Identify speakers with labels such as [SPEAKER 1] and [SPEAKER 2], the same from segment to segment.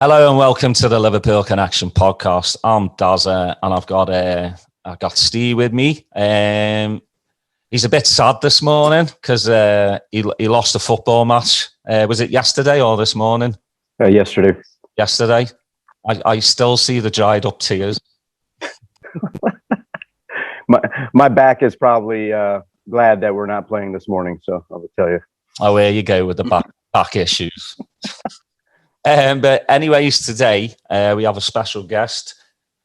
[SPEAKER 1] Hello and welcome to the Liverpool Connection podcast. I'm Daz and I've got Steve with me. He's a bit sad this morning because he lost a football match. Was it yesterday or this morning?
[SPEAKER 2] Yesterday.
[SPEAKER 1] Yesterday. I still see the dried up tears.
[SPEAKER 2] my back is probably glad that we're not playing this morning, so I will tell you.
[SPEAKER 1] Oh, here you go with the back issues. But anyways, today we have a special guest,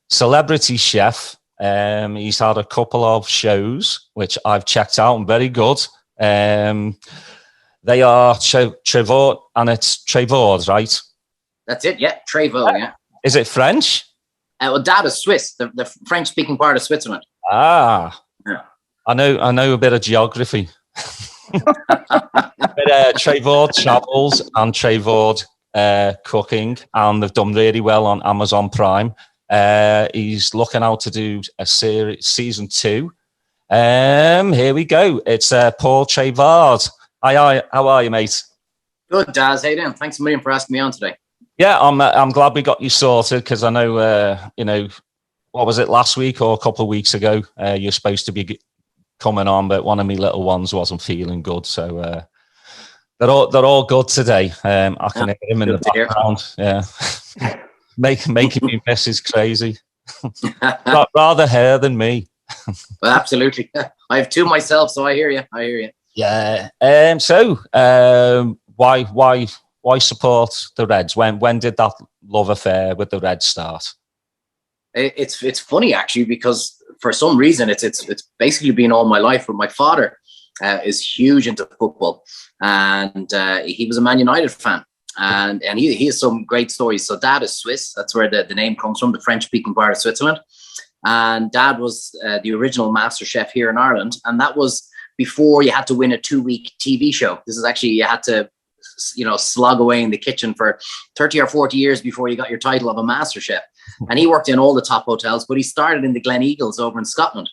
[SPEAKER 1] celebrity chef. He's had a couple of shows which I've checked out and very good. They are Treyvaud, and it's Treyvaud, right?
[SPEAKER 3] That's it, yeah, Treyvaud, yeah.
[SPEAKER 1] Is it French?
[SPEAKER 3] Well, Dad is Swiss, the French-speaking part of Switzerland.
[SPEAKER 1] Ah,
[SPEAKER 3] yeah.
[SPEAKER 1] I know a bit of geography. But Treyvaud travels and Treyvaud cooking, and they've done really well on Amazon Prime. He's looking out to do a series, season 2. Here we go. It's Paul Treyvaud. Hi, how are you, mate?
[SPEAKER 3] Good, Daz. How you doing? Thanks a million for asking me on today.
[SPEAKER 1] Yeah, I'm glad we got you sorted because I know what was it, last week or a couple of weeks ago? You're supposed to be coming on, but one of my little ones wasn't feeling good, so they're all good today. I can hear him in the background. Yeah, making me missus crazy. Rather her than me.
[SPEAKER 3] Well, absolutely. I have 2 myself, so I hear you.
[SPEAKER 1] Yeah. So why support the Reds? When did that love affair with the Reds start?
[SPEAKER 3] It's funny actually, because for some reason it's basically been all my life. But my father is huge into football, and he was a Man United fan, and he has some great stories. So Dad is Swiss. That's where the name comes from, the French-speaking part of Switzerland. And Dad was the original master chef here in Ireland, and that was before you had to win a 2-week TV show. This is actually, you had to slog away in the kitchen for 30 or 40 years before you got your title of a master chef. And he worked in all the top hotels, but he started in the Glen Eagles over in Scotland.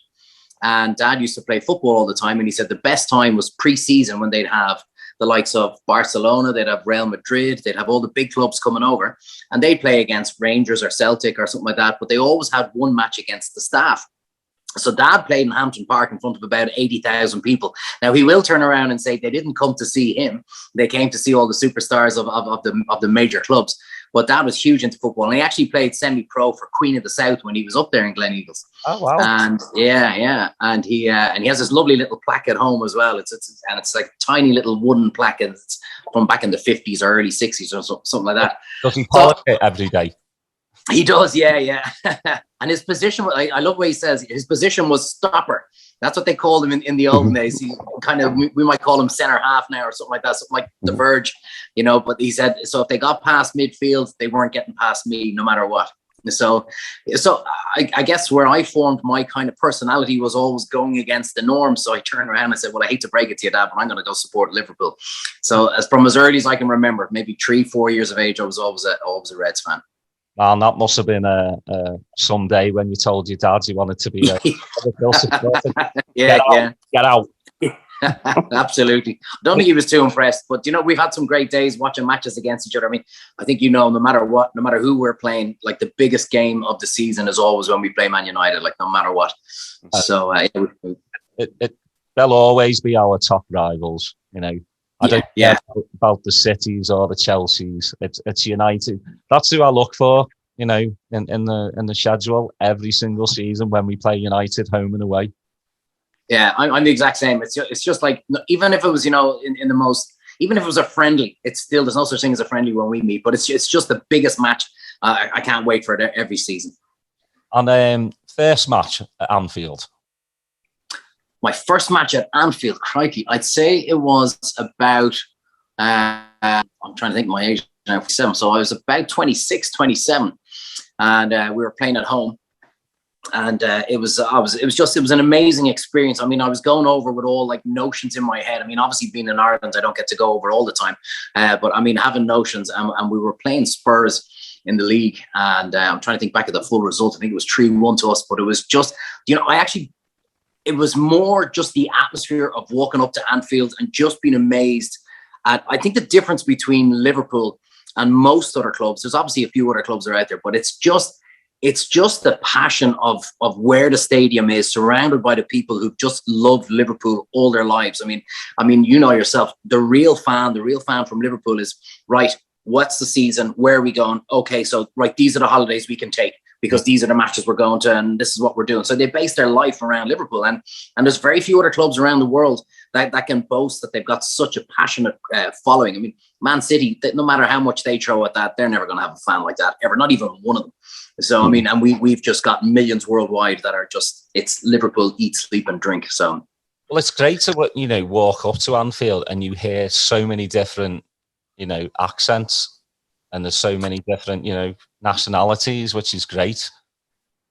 [SPEAKER 3] And Dad used to play football all the time, and he said the best time was pre-season, when they'd have the likes of Barcelona, they'd have Real Madrid, they'd have all the big clubs coming over, and they'd play against Rangers or Celtic or something like that, but they always had one match against the staff. So Dad played in Hampton Park in front of about 80,000 people. Now, he will turn around and say they didn't come to see him. They came to see all the superstars of the major clubs. But Dad was huge into football. And he actually played semi-pro for Queen of the South when he was up there in Glen Eagles.
[SPEAKER 1] Oh, wow.
[SPEAKER 3] And yeah. And he has this lovely little plaque at home as well. It's like a tiny little wooden plaque. And it's from back in the 50s or early 60s or something like that.
[SPEAKER 1] Does he polish it every day?
[SPEAKER 3] He does, yeah. And his position, I love what he says, his position was stopper. That's what they called him in the olden days. He kind of, we might call him center half now or something like that, something like the Verge, but he said, so if they got past midfield, they weren't getting past me no matter what. So I guess where I formed my kind of personality was always going against the norm. So I turned around and said, well, I hate to break it to you, Dad, but I'm going to go support Liverpool. So from as early as I can remember, maybe 3-4 years of age, I was always a Reds fan.
[SPEAKER 1] Man, that must have been some day when you told your dad you wanted to be a Liverpool supporter.
[SPEAKER 3] Get
[SPEAKER 1] out.
[SPEAKER 3] Absolutely. I don't think he was too impressed, but we've had some great days watching matches against each other. I mean, I think no matter what, no matter who we're playing, like the biggest game of the season is always when we play Man United, like no matter what. So
[SPEAKER 1] they'll always be our top rivals, I don't care about the Cities or the Chelseas. It's United. That's who I look for, in the schedule every single season when we play United home and away.
[SPEAKER 3] Yeah, I'm the exact same. It's just like, even if it was, in the most, even if it was a friendly, it's still, there's no such thing as a friendly when we meet, but it's just the biggest match. I can't wait for it every season.
[SPEAKER 1] And first match at Anfield.
[SPEAKER 3] My first match at Anfield, crikey, I'd say it was about, I'm trying to think my age now, 7. So I was about 26, 27. And we were playing at home. And it was an amazing experience. I mean, I was going over with all like notions in my head. I mean, obviously being in Ireland, I don't get to go over all the time. But I mean, having notions, and we were playing Spurs in the league. And I'm trying to think back at the full result. I think it was 3-1 to us, but it was just, it was more just the atmosphere of walking up to Anfield and just being amazed at, I think, the difference between Liverpool and most other clubs. There's obviously a few other clubs that are out there, but it's just the passion of where the stadium is, surrounded by the people who've just loved Liverpool all their lives. I mean, you know yourself, the real fan from Liverpool is, right, what's the season? Where are we going? Okay, so right, these are the holidays we can take because these are the matches we're going to, and this is what we're doing. So they base their life around Liverpool, and there's very few other clubs around the world that can boast that they've got such a passionate following. I mean, Man City, no matter how much they throw at that, they're never going to have a fan like that ever, not even one of them. So, I mean, and we've just got millions worldwide that are just, it's Liverpool, eat, sleep and drink. So,
[SPEAKER 1] well, it's great to, you know, walk up to Anfield and you hear so many different, you know, accents, and there's so many different, you know, nationalities, which is great.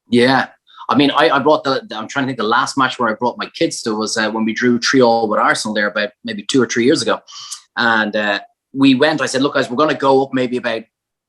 [SPEAKER 3] Yeah. I mean, I brought I'm trying to think, the last match where I brought my kids to was when we drew 3-3 with Arsenal there about maybe 2 or 3 years ago. And we went, I said, look, guys, we're going to go up maybe about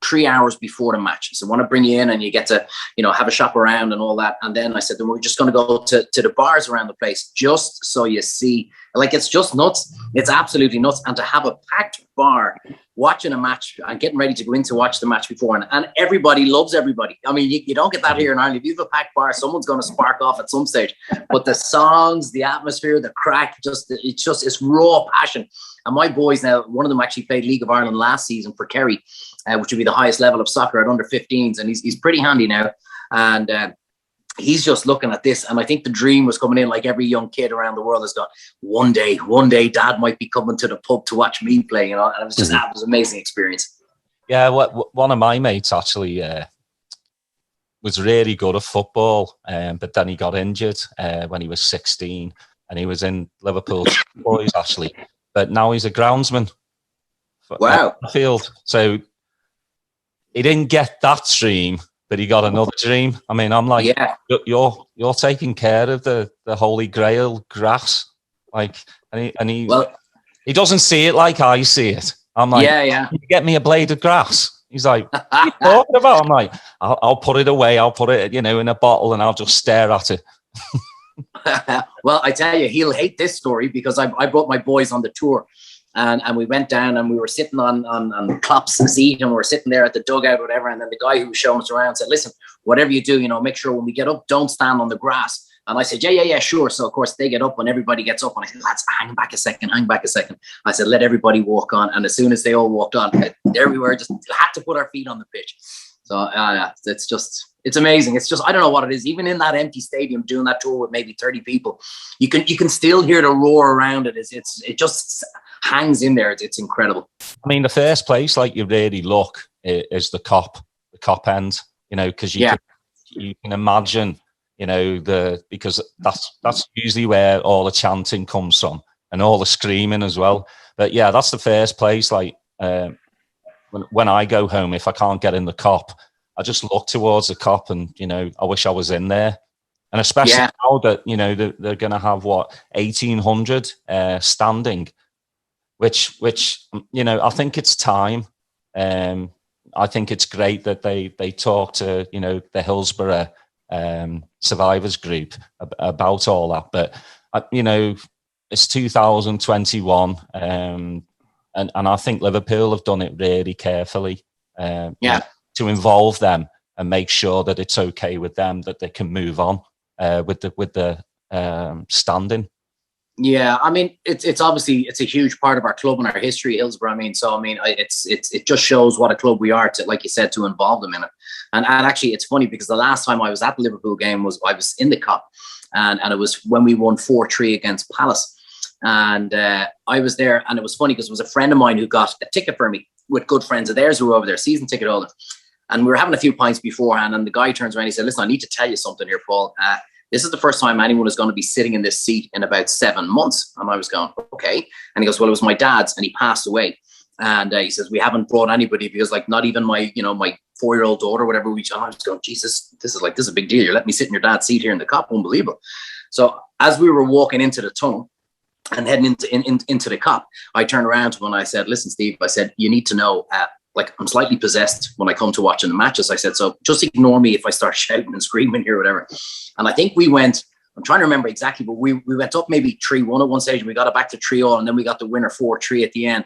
[SPEAKER 3] 3 hours before the match. So I want to bring you in and you get to, you know, have a shop around and all that. And then I said, then we're just going to go to the bars around the place just so you see. Like, it's just nuts. It's absolutely nuts. And to have a packed bar watching a match and getting ready to go in to watch the match before, and everybody loves everybody. I mean, you don't get that here in Ireland. If you have a packed bar, someone's going to spark off at some stage. But the songs, the atmosphere, the crack, it's raw passion. And my boys now, one of them actually played League of Ireland last season for Kerry, which would be the highest level of soccer at under 15s. And he's pretty handy now. And he's just looking at this. And I think the dream was coming in, like every young kid around the world has got, one day dad might be coming to the pub to watch me play, you know. And it was just, that was an amazing experience.
[SPEAKER 1] Yeah, one of my mates actually was really good at football, but then he got injured when he was 16, and he was in Liverpool boys actually. But now he's a groundsman.
[SPEAKER 3] Wow.
[SPEAKER 1] Field. So he didn't get that dream, but he got another dream. I mean, I'm like, yeah, you're taking care of the Holy Grail grass, like, and he doesn't see it like I see it. I'm like, yeah. Can you get me a blade of grass? He's like, what are you talking about? I'm like, I'll put it away. I'll put it, you know, in a bottle, and I'll just stare at it.
[SPEAKER 3] Well, I tell you, he'll hate this story because I brought my boys on the tour. And we went down and we were sitting on Klopp's seat, and we were sitting there at the dugout, whatever. And then the guy who was showing us around said, listen, whatever you do, you know, make sure when we get up, don't stand on the grass. And I said, yeah, sure. So, of course, they get up and everybody gets up. And I said, lads, hang back a second. I said, let everybody walk on. And as soon as they all walked on, there we were, just had to put our feet on the pitch. So it's amazing. It's just, I don't know what it is. Even in that empty stadium doing that tour with maybe 30 people, you can still hear the roar around it. It just hangs in there. It's incredible.
[SPEAKER 1] I mean, the first place, like, you really look is the cop end, you know, because you can imagine, you know, because that's usually where all the chanting comes from and all the screaming as well. But yeah, that's the first place. Like, when I go home, if I can't get in the cop, I just look towards the cop, and, you know, I wish I was in there. And especially now that, you know, they're going to have 1,800 standing, which you know, I think it's time. I think it's great that they talk to, you know, the Hillsborough survivors group about all that. But you know, it's 2021, and I think Liverpool have done it really carefully. To involve them and make sure that it's okay with them, that they can move on with the standing.
[SPEAKER 3] Yeah, I mean, it's obviously, it's a huge part of our club and our history, Hillsborough. I mean, so I mean, it just shows what a club we are to, like you said, to involve them in it. And actually, it's funny because the last time I was at the Liverpool game I was in the cup, and it was when we won 4-3 against Palace, and I was there, and it was funny because it was a friend of mine who got a ticket for me with good friends of theirs who were over there, season ticket holder, and we were having a few pints beforehand, and the guy turns around and he said, "Listen, I need to tell you something here, Paul. This is the first time anyone is going to be sitting in this seat in about 7 months." And I was going, okay. And he goes, "Well, it was my dad's, and he passed away." And he says, "We haven't brought anybody because, like, not even my 4-year-old daughter, whatever." And I was going, "Jesus, this is a big deal. You're letting me sit in your dad's seat here in the Cop. Unbelievable." So as we were walking into the tunnel and heading into the Cop, I turned around to him and I said, "Listen, Steve," I said, "you need to know, like, I'm slightly possessed when I come to watching the matches." I said, "So just ignore me if I start shouting and screaming here or whatever." And I think we went, I'm trying to remember exactly, but we went up maybe 3-1 at one stage, and we got it back to 3-0, and then we got the winner 4-3 at the end.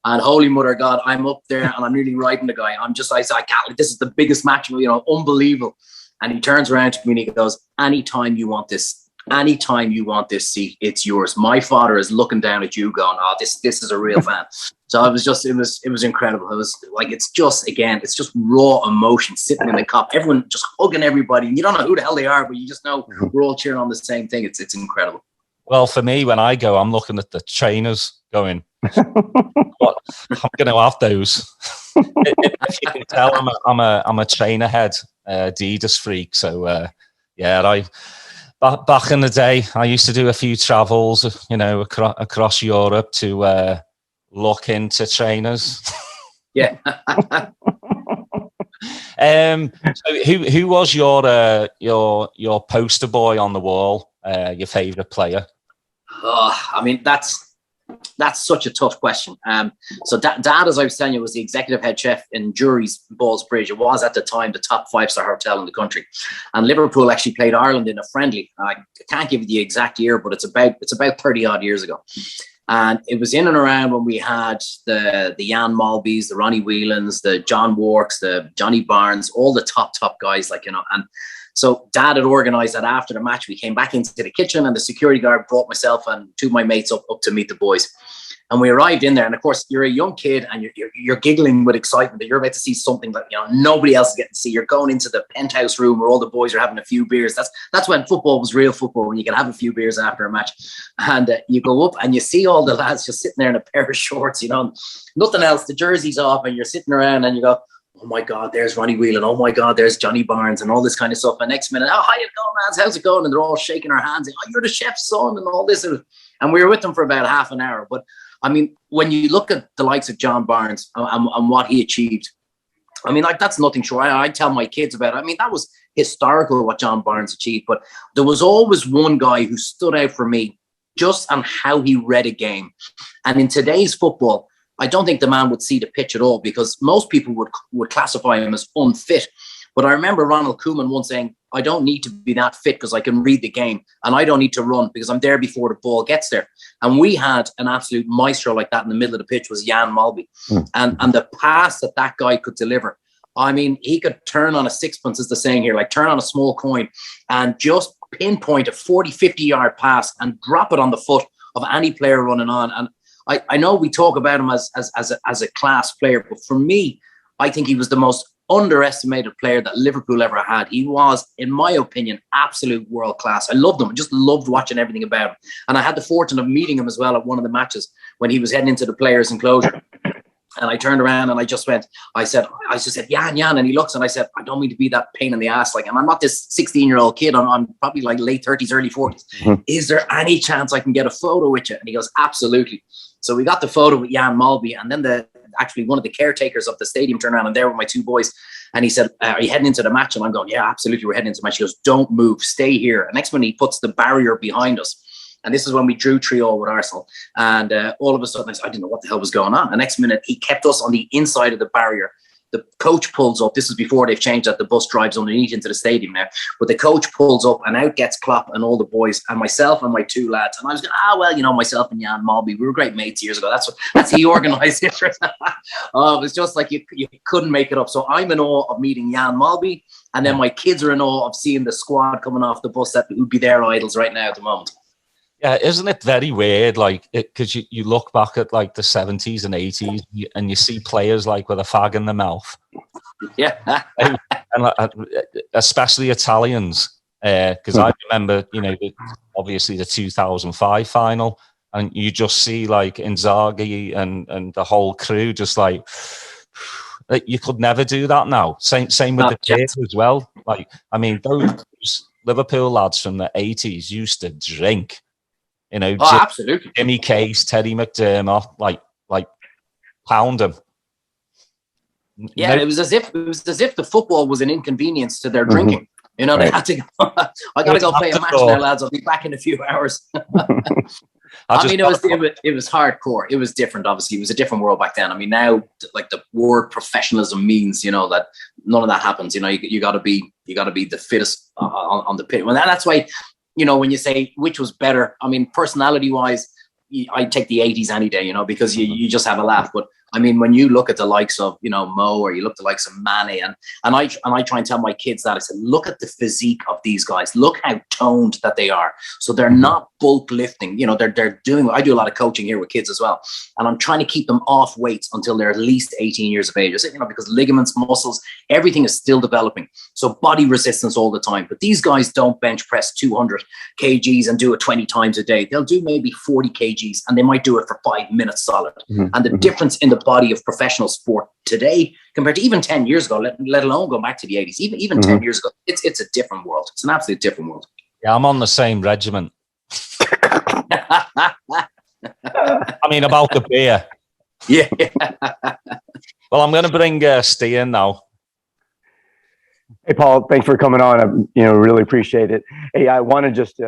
[SPEAKER 3] And holy mother of God, I'm up there and I'm nearly riding the guy. I said, I can't, this is the biggest match, unbelievable. And he turns around to me and he goes, anytime you want this seat, it's yours. My father is looking down at you going, oh, this is a real fan. So it was incredible. It was like, it's just raw emotion sitting in the cup, everyone just hugging everybody. And you don't know who the hell they are, but you just know we're all cheering on the same thing. It's incredible.
[SPEAKER 1] Well, for me, when I go, I'm looking at the trainers going, what? I'm going to have those. If you can tell, I'm a trainer head, Adidas freak. So, back in the day, I used to do a few travels, across Europe to look into trainers.
[SPEAKER 3] Yeah.
[SPEAKER 1] So who was your poster boy on the wall? Your favorite player?
[SPEAKER 3] That's such a tough question. So Dad, as I was telling you, was the executive head chef in Jury's Ballsbridge. It was at the time the top 5-star hotel in the country. And Liverpool actually played Ireland in a friendly. I can't give you the exact year, but it's about 30 odd years ago. And it was in and around when we had the Jan Malbys, the Ronnie Whelans, the John Warks, the Johnny Barnes, all the top guys, and so Dad had organised that after the match. We came back into the kitchen and the security guard brought myself and two of my mates up to meet the boys. And we arrived in there. And of course, you're a young kid and you're giggling with excitement that you're about to see something that nobody else is getting to see. You're going into the penthouse room where all the boys are having a few beers. That's when football was real football, when you can have a few beers after a match. And you go up and you see all the lads just sitting there in a pair of shorts, nothing else. The jersey's off and you're sitting around and you go, oh my God, there's Ronnie Whelan. Oh my God, there's Johnny Barnes and all this kind of stuff. And next minute, oh, how you going, lads? How's it going? And they're all shaking our hands. Oh, you're the chef's son and all this. And we were with them for about half an hour. But I mean, when you look at the likes of John Barnes and what he achieved, I mean, like, that's nothing short. I tell my kids about it. I mean, that was historical what John Barnes achieved. But there was always one guy who stood out for me just on how he read a game. And in today's football, I don't think the man would see the pitch at all, because most people would classify him as unfit. But I remember Ronald Koeman once saying, I don't need to be that fit because I can read the game, and I don't need to run because I'm there before the ball gets there. And we had an absolute maestro like that in the middle of the pitch was Jan Malby. And the pass that guy could deliver. I mean, he could turn on a sixpence, is the saying here, like turn on a small coin and just pinpoint a 40, 50-yard pass and drop it on the foot of any player running on. And I know we talk about him as a class player, but for me, I think he was the most underestimated player that Liverpool ever had. He was, in my opinion, absolute world class. I loved him. I just loved watching everything about him. And I had the fortune of meeting him as well at one of the matches when he was heading into the players' enclosure. And I turned around and I just said, Jan. And he looks and I said, I don't mean to be that pain in the ass. Like, and I'm not this 16-year-old kid. I'm probably like late 30s, early 40s. Mm-hmm. Is there any chance I can get a photo with you? And he goes, absolutely. So we got the photo with Jan Malby. And then actually one of the caretakers of the stadium turned around and there were my two boys. And he said, are you heading into the match? And I'm going, yeah, absolutely. We're heading into the match. He goes, don't move, stay here. And next minute he puts the barrier behind us. And this is when we drew Treyvaud with Arsenal. And all of a sudden, I didn't know what the hell was going on. The next minute, he kept us on the inside of the barrier. The coach pulls up. This is before they've changed that. The bus drives underneath into the stadium now. But the coach pulls up and out gets Klopp and all the boys and myself and my two lads. And I was going, myself and Jan Malby, we were great mates years ago. That's he organised it. It was just like you couldn't make it up. So I'm in awe of meeting Jan Malby. And then my kids are in awe of seeing the squad coming off the bus that would be their idols right now at the moment.
[SPEAKER 1] Yeah, isn't it very weird? Like, because you look back at like the 70s and 80s, and you see players like with a fag in the mouth.
[SPEAKER 3] Yeah,
[SPEAKER 1] and especially Italians, because I remember, obviously the 2005 final, and you just see like Inzaghi and the whole crew just like you could never do that now. Same with the kids as well. Like, I mean, those Liverpool lads from the 80s used to drink.
[SPEAKER 3] Absolutely.
[SPEAKER 1] Jimmy Case, Teddy McDermott, like pound them.
[SPEAKER 3] Yeah, it was as if the football was an inconvenience to their drinking. They had to go. I got to go play a match now, lads. I'll be back in a few hours. It was hardcore. It was different. Obviously, it was a different world back then. I mean, now, like, the word professionalism means, that none of that happens. You got to be the fittest on the pitch. Well, that's why. When you say which was better, I mean, personality-wise, I'd take the 80s any day, because you just have a laugh. But I mean, when you look at the likes of, Mo, or you look at the likes of Manny, and I try and tell my kids that, I said, look at the physique of these guys. Look how toned that they are. So they're not bulk lifting. They're doing, I do a lot of coaching here with kids as well. And I'm trying to keep them off weights until they're at least 18 years of age. Because ligaments, muscles, everything is still developing. So body resistance all the time. But these guys don't bench press 200 kgs and do it 20 times a day. They'll do maybe 40 kgs and they might do it for 5 minutes solid. And the difference in the body of professional sport today compared to even 10 years ago, let alone go back to the 80s, even 10 years ago, it's a different world. It's an absolute different world.
[SPEAKER 1] Yeah, I'm on the same regiment. I mean, about the beer.
[SPEAKER 3] Yeah.
[SPEAKER 1] Well, I'm going to bring Steve in now.
[SPEAKER 2] Hey, Paul, thanks for coming on. I really appreciate it. Hey, I want to just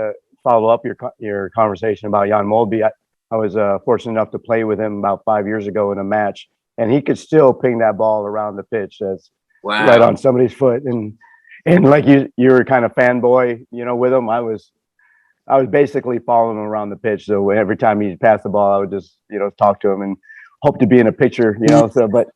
[SPEAKER 2] follow up your conversation about Jan Molby. I was fortunate enough to play with him about 5 years ago in a match, and he could still ping that ball around the pitch. That's right on somebody's foot. And like you were kind of fanboy, with him. I was basically following him around the pitch. So every time he'd pass the ball, I would just talk to him and hope to be in a picture. So but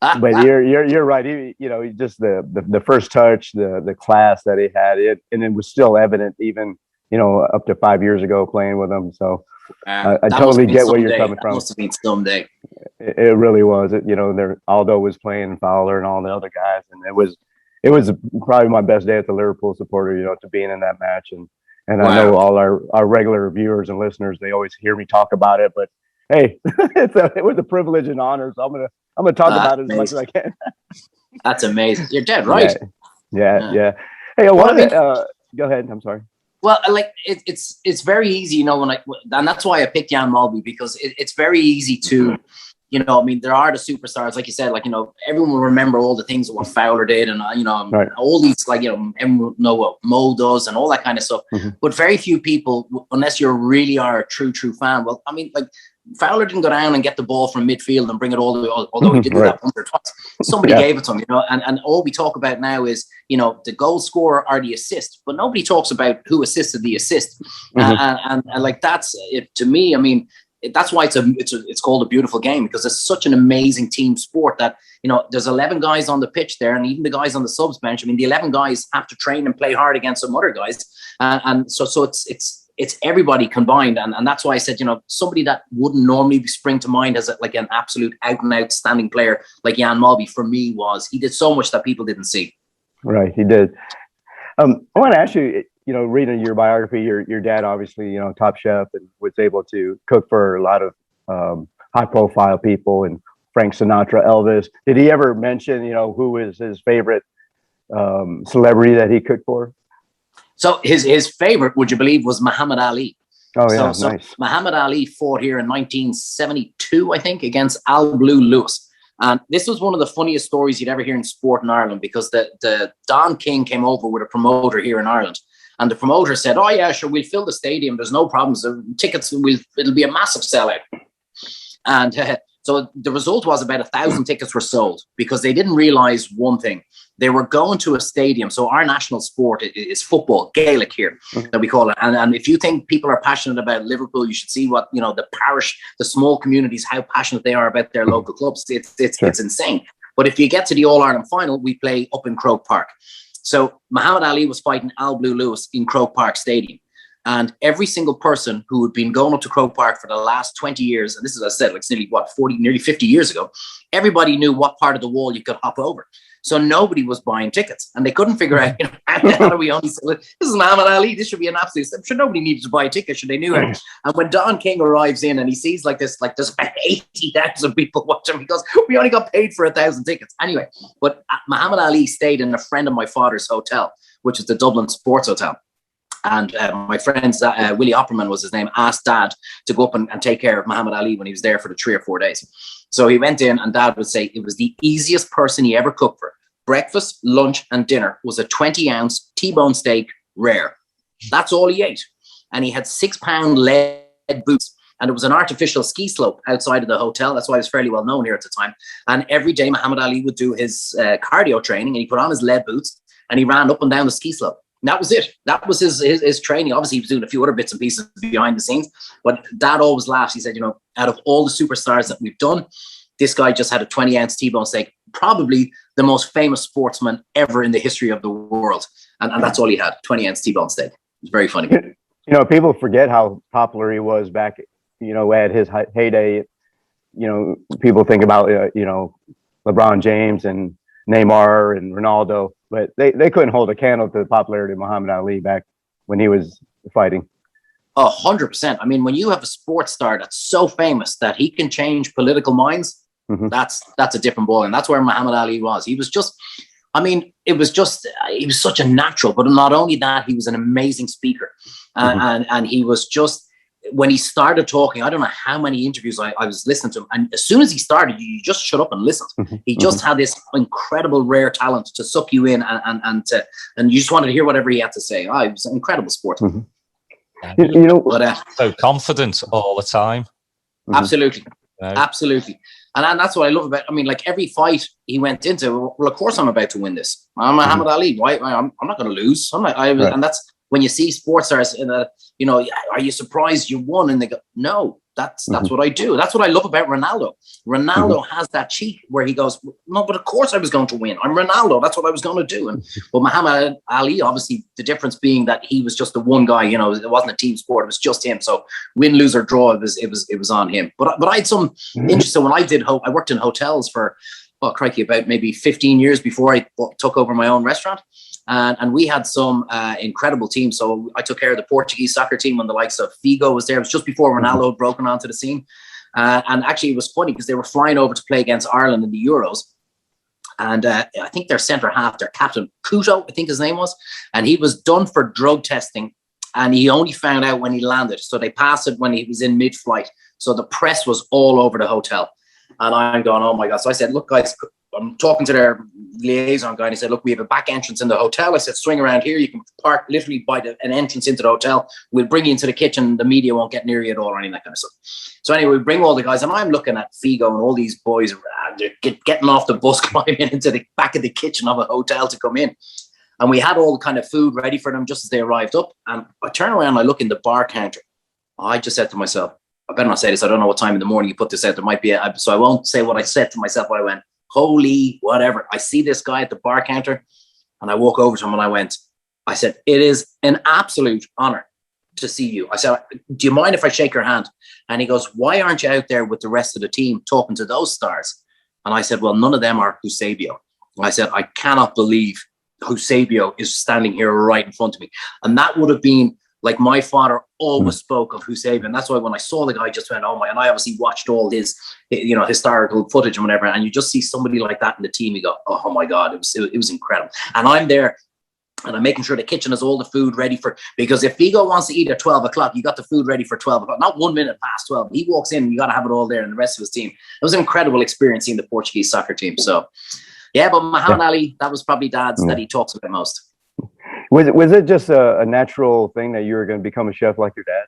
[SPEAKER 2] you're right. He just the first touch, the class that he had, and it was still evident even up to 5 years ago playing with him. So. I totally get where you're coming from.
[SPEAKER 3] That must have been someday.
[SPEAKER 2] It really was. Aldo was playing and Fowler and all the other guys, and it was probably my best day as a Liverpool supporter. To being in that match, and I know all our regular viewers and listeners, they always hear me talk about it. But hey, it was a privilege and honor. So I'm gonna talk about it as much as I can.
[SPEAKER 3] That's amazing. You're dead right.
[SPEAKER 2] Yeah. Hey, I wanted to go ahead. I'm sorry.
[SPEAKER 3] Well, it's very easy, and that's why I picked Jan Molby, because it's very easy to, there are the superstars, like you said, everyone will remember all the things that what Fowler did, and all these, everyone will know what Mo does and all that kind of stuff. But very few people, unless you really are a true fan. Well, Fowler didn't go down and get the ball from midfield and bring it all the way, although he did do that once or twice. Somebody gave it to him, and all we talk about now is, the goal scorer or the assist, but nobody talks about who assisted the assist. And that's it to me. That's why it's called a beautiful game, because it's such an amazing team sport that, there's 11 guys on the pitch there, and even the guys on the subs bench. The 11 guys have to train and play hard against some other guys. And so it's everybody combined. And that's why I said, somebody that wouldn't normally spring to mind as an absolute out and out standing player like Jan Molby, for me, he did so much that people didn't see.
[SPEAKER 2] Right. He did. I want to ask you, reading your biography, your dad, obviously, top chef, and was able to cook for a lot of high profile people, and Frank Sinatra, Elvis. Did he ever mention, who was his favorite celebrity that he cooked for?
[SPEAKER 3] So his favorite, would you believe, was Muhammad Ali.
[SPEAKER 2] Oh, yeah,
[SPEAKER 3] so
[SPEAKER 2] nice.
[SPEAKER 3] Muhammad Ali fought here in 1972, I think, against Al Blue Lewis. And this was one of the funniest stories you'd ever hear in sport in Ireland, because the Don King came over with a promoter here in Ireland. And the promoter said, oh, yeah, sure, we'll fill the stadium. There's no problems. The tickets, it'll be a massive sellout. And so the result was about 1,000 tickets were sold, because they didn't realize one thing. They were going to a stadium. So our national sport is football, Gaelic here, that we call it. And if you think people are passionate about Liverpool, you should see what, the parish, the small communities, how passionate they are about their local clubs. It's insane. But if you get to the All-Ireland final, we play up in Croke Park. So Muhammad Ali was fighting Al Blue Lewis in Croke Park Stadium. And every single person who had been going up to Croke Park for the last 20 years, and this is, as I said, it's nearly 50 years ago, everybody knew what part of the wall you could hop over. So nobody was buying tickets, and they couldn't figure out, how do we only sell it? This is Muhammad Ali. This should be an absolute. I'm sure nobody needed to buy a ticket. Should they knew it? And when Don King arrives in and he sees there's about 80,000 people watching, because we only got paid for 1,000 tickets anyway. But Muhammad Ali stayed in a friend of my father's hotel, which is the Dublin Sports Hotel. And my friend, Willie Opperman was his name, asked Dad to go up and take care of Muhammad Ali when he was there for the 3 or 4 days. So he went in, and Dad would say it was the easiest person he ever cooked for. Breakfast, lunch, and dinner was a 20-ounce T-bone steak, rare. That's all he ate. And he had 6-pound lead boots. And it was an artificial ski slope outside of the hotel. That's why it was fairly well known here at the time. And every day Muhammad Ali would do his cardio training, and he put on his lead boots and he ran up and down the ski slope. that was it. That was his training. Obviously, he was doing a few other bits and pieces behind the scenes, but Dad always laughs. He said, out of all the superstars that we've done, this guy just had a 20-ounce T-bone steak, probably the most famous sportsman ever in the history of the world. And that's all he had, 20-ounce T-bone steak. It's very funny.
[SPEAKER 2] People forget how popular he was back, at his heyday. People think about, LeBron James and Neymar and Ronaldo, but they couldn't hold a candle to the popularity of Muhammad Ali back when he was fighting.
[SPEAKER 3] 100%. I mean, when you have a sports star that's so famous that he can change political minds, that's a different ball. And that's where Muhammad Ali was. He was just, he was such a natural, but not only that, he was an amazing speaker. And he was just, when he started talking, I don't know how many interviews I was listening to him. And as soon as he started, you just shut up and listen. He just had this incredible, rare talent to suck you in and you just wanted to hear whatever he had to say. He was an incredible sportsman.
[SPEAKER 1] So confident all the time.
[SPEAKER 3] Absolutely. Absolutely. And that's what I love about, like every fight he went into, well, of course I'm about to win this. I'm Muhammad Ali. Why? I'm not going to lose. And that's when you see sports stars in are you surprised you won? And they go, no, that's what I do. That's what I love about Ronaldo. Ronaldo has that cheek where he goes, no, but of course I was going to win. I'm Ronaldo. That's what I was going to do. But Muhammad Ali, obviously the difference being that he was just the one guy, it wasn't a team sport. It was just him. So win, lose or draw, it was on him. But I had some interesting, when I worked in hotels for, about maybe 15 years before I took over my own restaurant. And we had some incredible teams. So I took care of the Portuguese soccer team when the likes of Figo was there. It was just before Ronaldo had broken onto the scene. And actually it was funny because they were flying over to play against Ireland in the Euros. And I think their centre half, their captain, Couto, I think his name was. And he was done for drug testing. And he only found out when he landed. So they passed it when he was in mid-flight. So the press was all over the hotel. And I'm going, oh my God. So I said, look, guys, I'm talking to their liaison guy, and he said, look, we have a back entrance in the hotel. I said, swing around here. You can park literally by an entrance into the hotel. We'll bring you into the kitchen. The media won't get near you at all or any of that kind of stuff. So anyway, we bring all the guys, and I'm looking at Figo and all these boys getting off the bus, climbing into the back of the kitchen of a hotel to come in. And we had all the kind of food ready for them just as they arrived up. And I turn around and I look in the bar counter. I just said to myself, I better not say this. I don't know what time in the morning you put this out. There might be so I won't say what I said to myself. I went, holy whatever. I see this guy at the bar counter and I walk over to him and I said, it is an absolute honor to see you. I said, do you mind if I shake your hand? And he goes, why aren't you out there with the rest of the team talking to those stars? And I said, well, none of them are Eusebio. And I said, I cannot believe Eusebio is standing here right in front of me. And that would have been like my father always spoke of Eusebio. And that's why when I saw the guy, I just went, oh my, and I obviously watched all his, historical footage and whatever. And you just see somebody like that in the team. You go, oh my God, it was incredible. And I'm there and I'm making sure the kitchen has all the food ready because if Figo wants to eat at 12 o'clock, you got the food ready for 12 o'clock, not 1 minute past 12. He walks in and you got to have it all there and the rest of his team. It was an incredible experience seeing the Portuguese soccer team. So yeah, but Muhammad Ali, that was probably Dad's that he talks about most.
[SPEAKER 2] Was it just a natural thing that you were going to become a chef like your dad?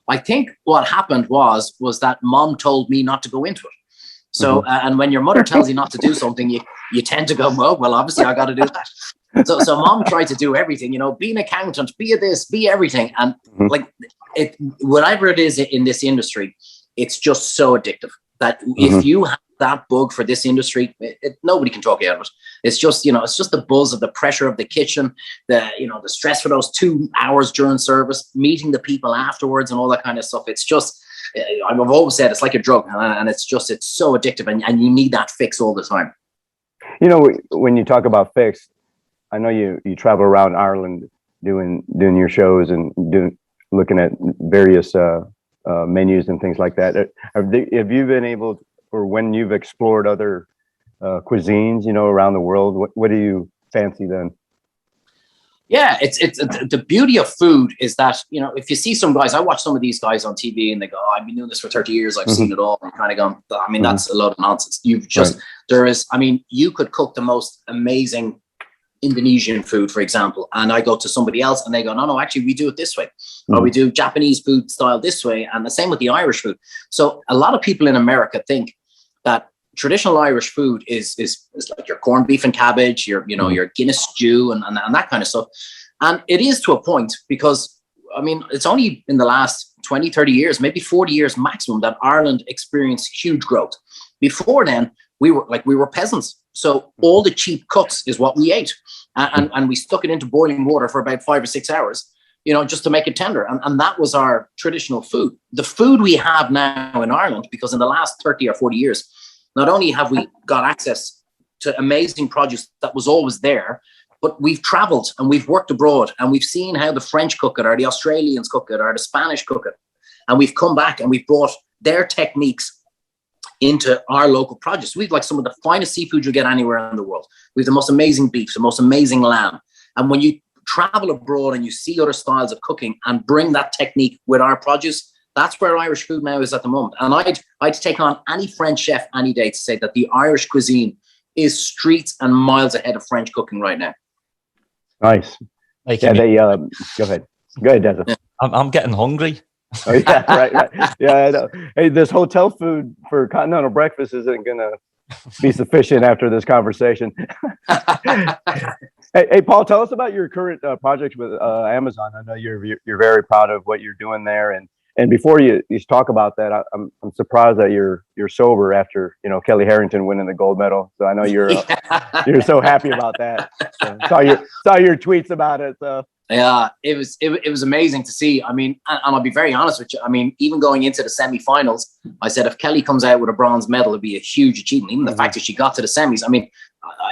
[SPEAKER 3] I think what happened was that Mom told me not to go into it. So, and when your mother tells you not to do something, you tend to go, well, obviously I got to do that. So Mom tried to do everything, be an accountant, be a this, be everything. And whatever it is in this industry, it's just so addictive that if you have that bug for this industry, nobody can talk you out of it. It's just, it's just the buzz of the pressure of the kitchen, the stress for those 2 hours during service, meeting the people afterwards and all that kind of stuff. It's just, I've always said it's like a drug and it's so addictive and you need that fix all the time.
[SPEAKER 2] When you talk about fix, I know you travel around Ireland doing your shows and looking at various menus and things like that. Have you been able to, or when you've explored other cuisines, around the world, what do you fancy then?
[SPEAKER 3] Yeah, it's the beauty of food is that, if you see some guys, I watch some of these guys on TV and they go, I've been doing this for 30 years. I've seen it all. I'm kind of going, that's a lot of nonsense. You could cook the most amazing Indonesian food, for example, and I go to somebody else and they go, no, actually we do it this way, or we do Japanese food style this way, and the same with the Irish food. So a lot of people in America think that traditional Irish food is like your corned beef and cabbage, your Guinness stew and that kind of stuff. And it is to a point, because I mean, it's only in the last 20, 30 years, maybe 40 years maximum, that Ireland experienced huge growth. Before then, we were peasants. So all the cheap cuts is what we ate. And we stuck it into boiling water for about 5 or 6 hours, just to make it tender. And that was our traditional food. The food we have now in Ireland, because in the last 30 or 40 years, not only have we got access to amazing produce that was always there, but we've traveled and we've worked abroad and we've seen how the French cook it, or the Australians cook it, or the Spanish cook it. And we've come back and we've brought their techniques into our local produce. We've like some of the finest seafood you'll get anywhere in the world. We have the most amazing beef, the most amazing lamb. And when you travel abroad and you see other styles of cooking and bring that technique with our produce, that's where Irish food now is at the moment. And I'd take on any French chef any day to say that the Irish cuisine is streets and miles ahead of French cooking right now.
[SPEAKER 2] Nice.
[SPEAKER 1] Like,
[SPEAKER 2] Go ahead. Go ahead, Daz.
[SPEAKER 1] I'm getting hungry.
[SPEAKER 2] Oh, yeah, right. Yeah, I know. Hey, this hotel food for continental breakfast isn't going to be sufficient after this conversation. Hey, Paul, tell us about your current project with Amazon. I know you're very proud of what you're doing there, and before you talk about that, I'm surprised that you're sober after Kelly Harrington winning the gold medal. So I know you're so happy about that. Saw your tweets about it. So.
[SPEAKER 3] Yeah, it was amazing to see. I mean, and I'll be very honest with you. I mean, even going into the semi-finals, I said if Kelly comes out with a bronze medal, it'd be a huge achievement. Even the fact that she got to the semis. I mean,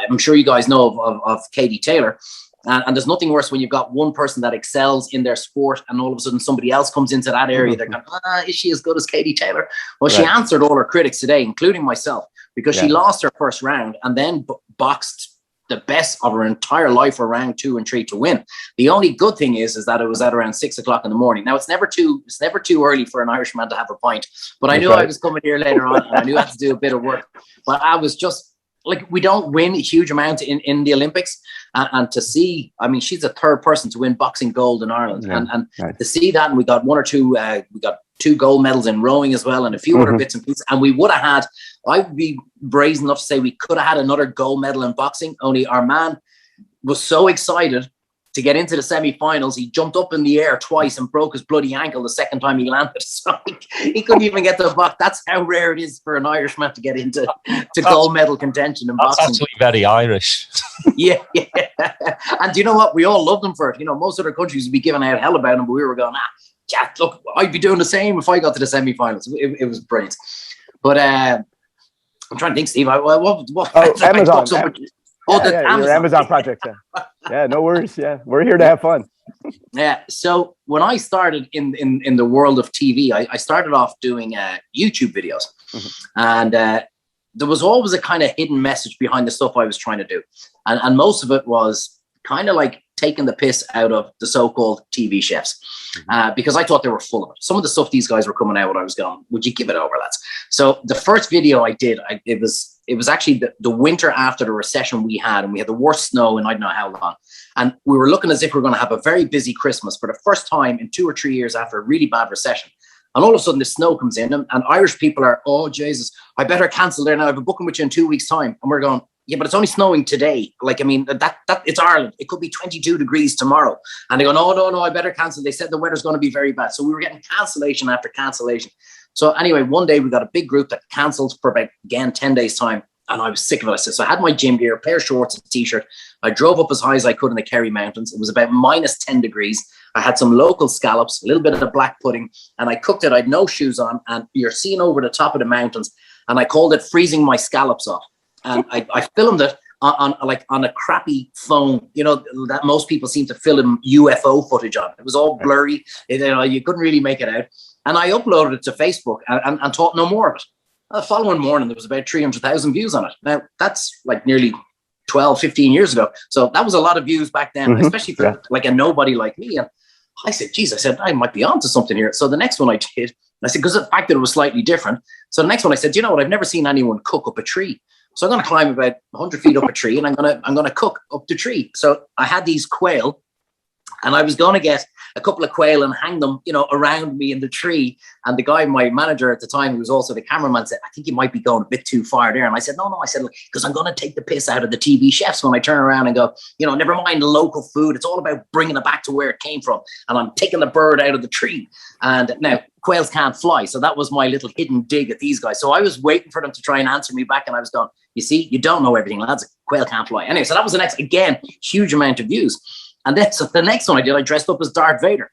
[SPEAKER 3] I'm sure you guys know of Katie Taylor. And there's nothing worse when you've got one person that excels in their sport and all of a sudden somebody else comes into that area. They're going, is she as good as Katie Taylor? Well, She answered all her critics today, including myself, because she lost her first round and then boxed the best of her entire life for round 2 and 3 to win. The only good thing is that it was at around 6 o'clock in the morning. Now it's never too early for an Irishman to have a pint, but I knew I was coming here later on and I knew I had to do a bit of work, but I was just like, we don't win a huge amount in the Olympics, and to see, I mean, she's the third person to win boxing gold in Ireland, and to see that, and we got 1 or 2, we got 2 gold medals in rowing as well, and a few other bits and pieces, and we would have had, I would be brazen enough to say we could have had another gold medal in boxing, only our man was so excited to get into the semi-finals, he jumped up in the air twice and broke his bloody ankle the second time he landed. So he couldn't even get to the box. That's how rare it is for an Irishman to get into gold medal contention in boxing.
[SPEAKER 1] That's actually very Irish.
[SPEAKER 3] Yeah. And do you know what? We all loved him for it. Most other countries would be giving out hell about him, but we were going, look, I'd be doing the same if I got to the semi-finals. It was brilliant. But I'm trying to think, Steve.
[SPEAKER 2] Amazon. Your Amazon project. Yeah, no worries. Yeah, we're here to have fun.
[SPEAKER 3] Yeah. So when I started in the world of TV, I started off doing YouTube videos, and there was always a kind of hidden message behind the stuff I was trying to do, and most of it was kind of like taking the piss out of the so-called TV chefs, because I thought they were full of it. Some of the stuff these guys were coming out with, I was going, would you give it over, lads? So the first video I did, it was actually the winter after the recession we had, and we had the worst snow in I don't know how long. And we were looking as if we were going to have a very busy Christmas for the first time in 2 or 3 years after a really bad recession. And all of a sudden the snow comes in, and Irish people are, oh, Jesus, I better cancel there now. I have a booking with you in 2 weeks' time. And we're going, yeah, but it's only snowing today. Like, I mean, that it's Ireland. It could be 22 degrees tomorrow. And they go, no, I better cancel. They said the weather's going to be very bad. So we were getting cancellation after cancellation. So anyway, one day we got a big group that cancelled for about, again, 10 days time. And I was sick of it. So I had my gym gear, a pair of shorts, a t-shirt. I drove up as high as I could in the Kerry Mountains. It was about minus 10 degrees. I had some local scallops, a little bit of the black pudding, and I cooked it. I had no shoes on, and you're seeing over the top of the mountains. And I called it freezing my scallops off. And I filmed it on a crappy phone, that most people seem to film UFO footage on. It was all blurry. You couldn't really make it out. And I uploaded it to Facebook and thought no more of it. The following morning, there was about 300,000 views on it. Now, that's like nearly 12, 15 years ago. So that was a lot of views back then, especially for like a nobody like me. And I said, geez, I might be onto something here. So the next one I did, I said, because the fact that it was slightly different. So the next one I said, you know what? I've never seen anyone cook up a tree. So I'm going to climb about 100 feet up a tree, and I'm going to cook up the tree. So I had these quail, and I was going to get a couple of quail and hang them, around me in the tree. And the guy, my manager at the time, who was also the cameraman, said, I think you might be going a bit too far there. And I said, no, I said, because I'm going to take the piss out of the TV chefs when I turn around and go, never mind the local food. It's all about bringing it back to where it came from. And I'm taking the bird out of the tree. And now quails can't fly. So that was my little hidden dig at these guys. So I was waiting for them to try and answer me back. And I was going, you see, you don't know everything, lads. Quail can't fly. Anyway, so that was the next, again, huge amount of views. And then so the next one I did, I dressed up as Darth Vader.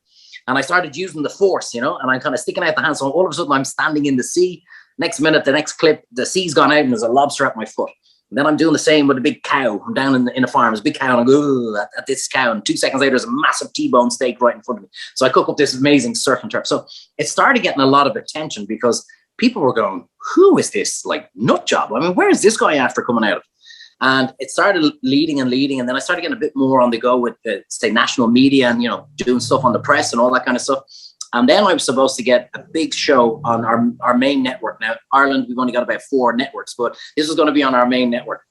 [SPEAKER 3] And I started using the force, and I'm kind of sticking out the hand. So all of a sudden I'm standing in the sea. Next minute, the next clip, the sea's gone out and there's a lobster at my foot. And then I'm doing the same with a big cow. I'm down in a farm. There's a big cow and I go at this cow. And 2 seconds later, there's a massive T-bone steak right in front of me. So I cook up this amazing surf and turf. So it started getting a lot of attention because people were going, who is this nut job? I mean, where is this guy after coming out of? And it started leading. And then I started getting a bit more on the go with say national media and, doing stuff on the press and all that kind of stuff. And then I was supposed to get a big show on our main network. Now, Ireland, we've only got about 4 networks, but this was going to be on our main network.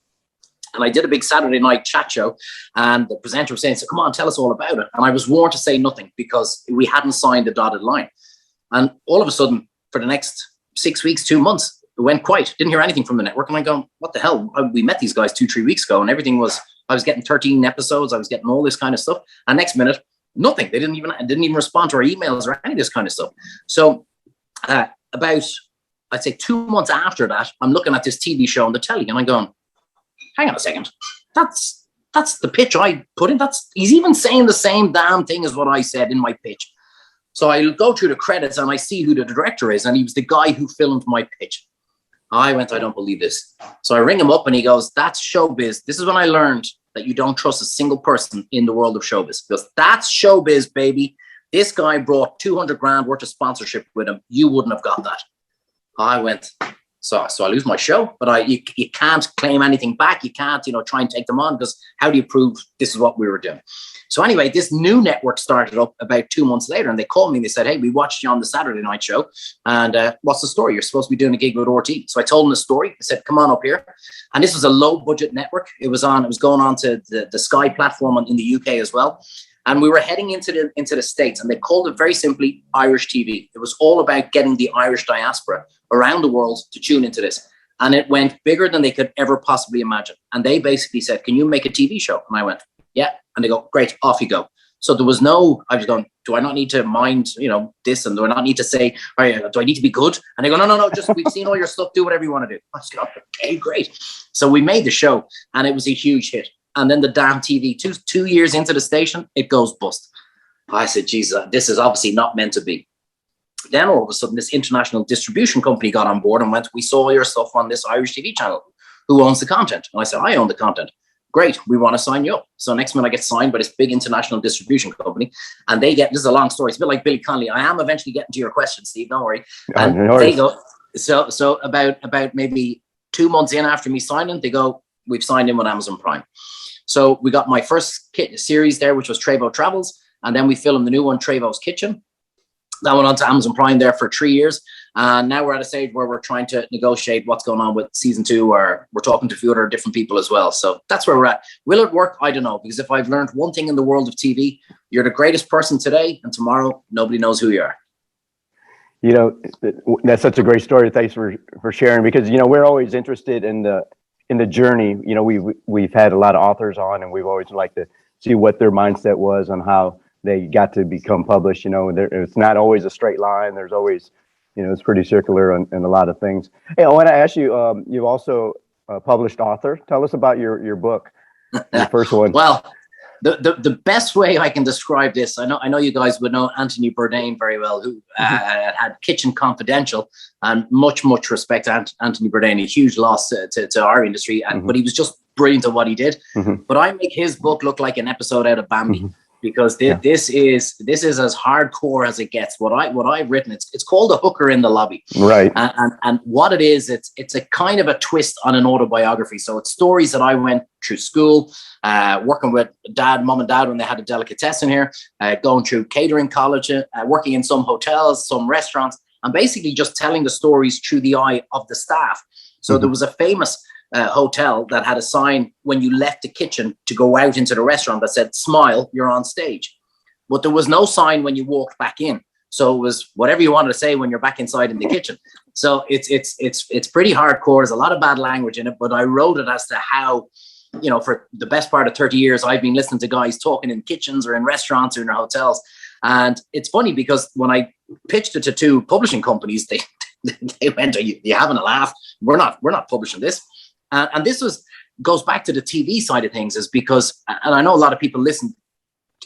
[SPEAKER 3] And I did a big Saturday night chat show, and the presenter was saying, so come on, tell us all about it. And I was warned to say nothing because we hadn't signed the dotted line. And all of a sudden, for the next 6 weeks, 2 months, it went quiet. Didn't hear anything from the network. And I go, what the hell? We met these guys 2-3 weeks ago, and everything was, I was getting 13 episodes. I was getting all this kind of stuff. And next minute, nothing. They didn't even respond to our emails or any of this kind of stuff. So about, I'd say 2 months after that, I'm looking at this TV show on the telly and I'm going, hang on a second. That's the pitch I put in. He's even saying the same damn thing as what I said in my pitch. So I go through the credits and I see who the director is. And he was the guy who filmed my pitch. I went, I don't believe this. So I ring him up and he goes, that's showbiz. This is when I learned that you don't trust a single person in the world of showbiz, because that's showbiz, baby. This guy brought 200 grand worth of sponsorship with him. You wouldn't have got that. I went, so I lose my show, but you can't claim anything back. You can't, try and take them on, because how do you prove this is what we were doing? So anyway, this new network started up about 2 months later, and they called me and they said, hey, we watched you on the Saturday night show. And what's the story? You're supposed to be doing a gig with RT. So I told them the story. I said, come on up here. And this was a low budget network. It was going on to the Sky platform in the UK as well. And we were heading into the States, and they called it very simply Irish TV. It was all about getting the Irish diaspora around the world to tune into this. And it went bigger than they could ever possibly imagine. And they basically said, can you make a TV show? And I went, yeah. And they go, great, off you go. So there was I was going, do I not need to mind, this? And do I not need to say, do I need to be good? And they go, no, just, we've seen all your stuff, do whatever you want to do. I was going, okay, great. So we made the show, and it was a huge hit. And then the damn TV, two years into the station, it goes bust. I said, Jesus, this is obviously not meant to be. Then all of a sudden, this international distribution company got on board and went, we saw your stuff on this Irish TV channel. Who owns the content? And I said, I own the content. Great, we want to sign you up. So next month I get signed by this big international distribution company, and they get, this is a long story. It's a bit like Billy Connolly. I am eventually getting to your question, Steve, don't worry. And they go, so about maybe 2 months in after me signing, they go, we've signed in with Amazon Prime. So we got my first series there, which was Treyvaud Travels. And then we filmed the new one, Treyvaud's Kitchen. That went on to Amazon Prime there for 3 years. And now we're at a stage where we're trying to negotiate what's going on with season 2, or we're talking to a few other different people as well. So that's where we're at. Will it work? I don't know. Because if I've learned one thing in the world of TV, you're the greatest person today, and tomorrow, nobody knows who you are.
[SPEAKER 2] That's such a great story. Thanks for sharing, because, we're always interested in the journey. We've had a lot of authors on, and we've always liked to see what their mindset was on how they got to become published. It's not always a straight line. There's always, it's pretty circular in a lot of things. Hey, I want to ask you, you've also published author. Tell us about your book, your first one.
[SPEAKER 3] Well, the best way I can describe this, I know you guys would know Anthony Bourdain very well, who had Kitchen Confidential, and much respect to Anthony Bourdain, a huge loss to our industry, but he was just brilliant at what he did. But I make his book look like an episode out of Bambi. Because this is as hardcore as it gets. What I've written, it's called A Hooker in the Lobby,
[SPEAKER 2] right?
[SPEAKER 3] And what it is, it's a kind of a twist on an autobiography. So it's stories that I went through school, working with mom and dad when they had a delicatessen here, going through catering college, working in some hotels, some restaurants, and basically just telling the stories through the eye of the staff. So there was a famous hotel that had a sign when you left the kitchen to go out into the restaurant that said, "Smile, you're on stage." but there was no sign when you walked back in. So it was whatever you wanted to say when you're back inside in the kitchen. So it's pretty hardcore. There's a lot of bad language in it, but I wrote it as to how, you know, for the best part of 30 years, I've been listening to guys talking in kitchens or in restaurants or in their hotels. And it's funny because when I pitched it to two publishing companies, they went, "Are you having a laugh? We're not publishing this." And this goes back to the TV side of things, is because, and I know a lot of people listen,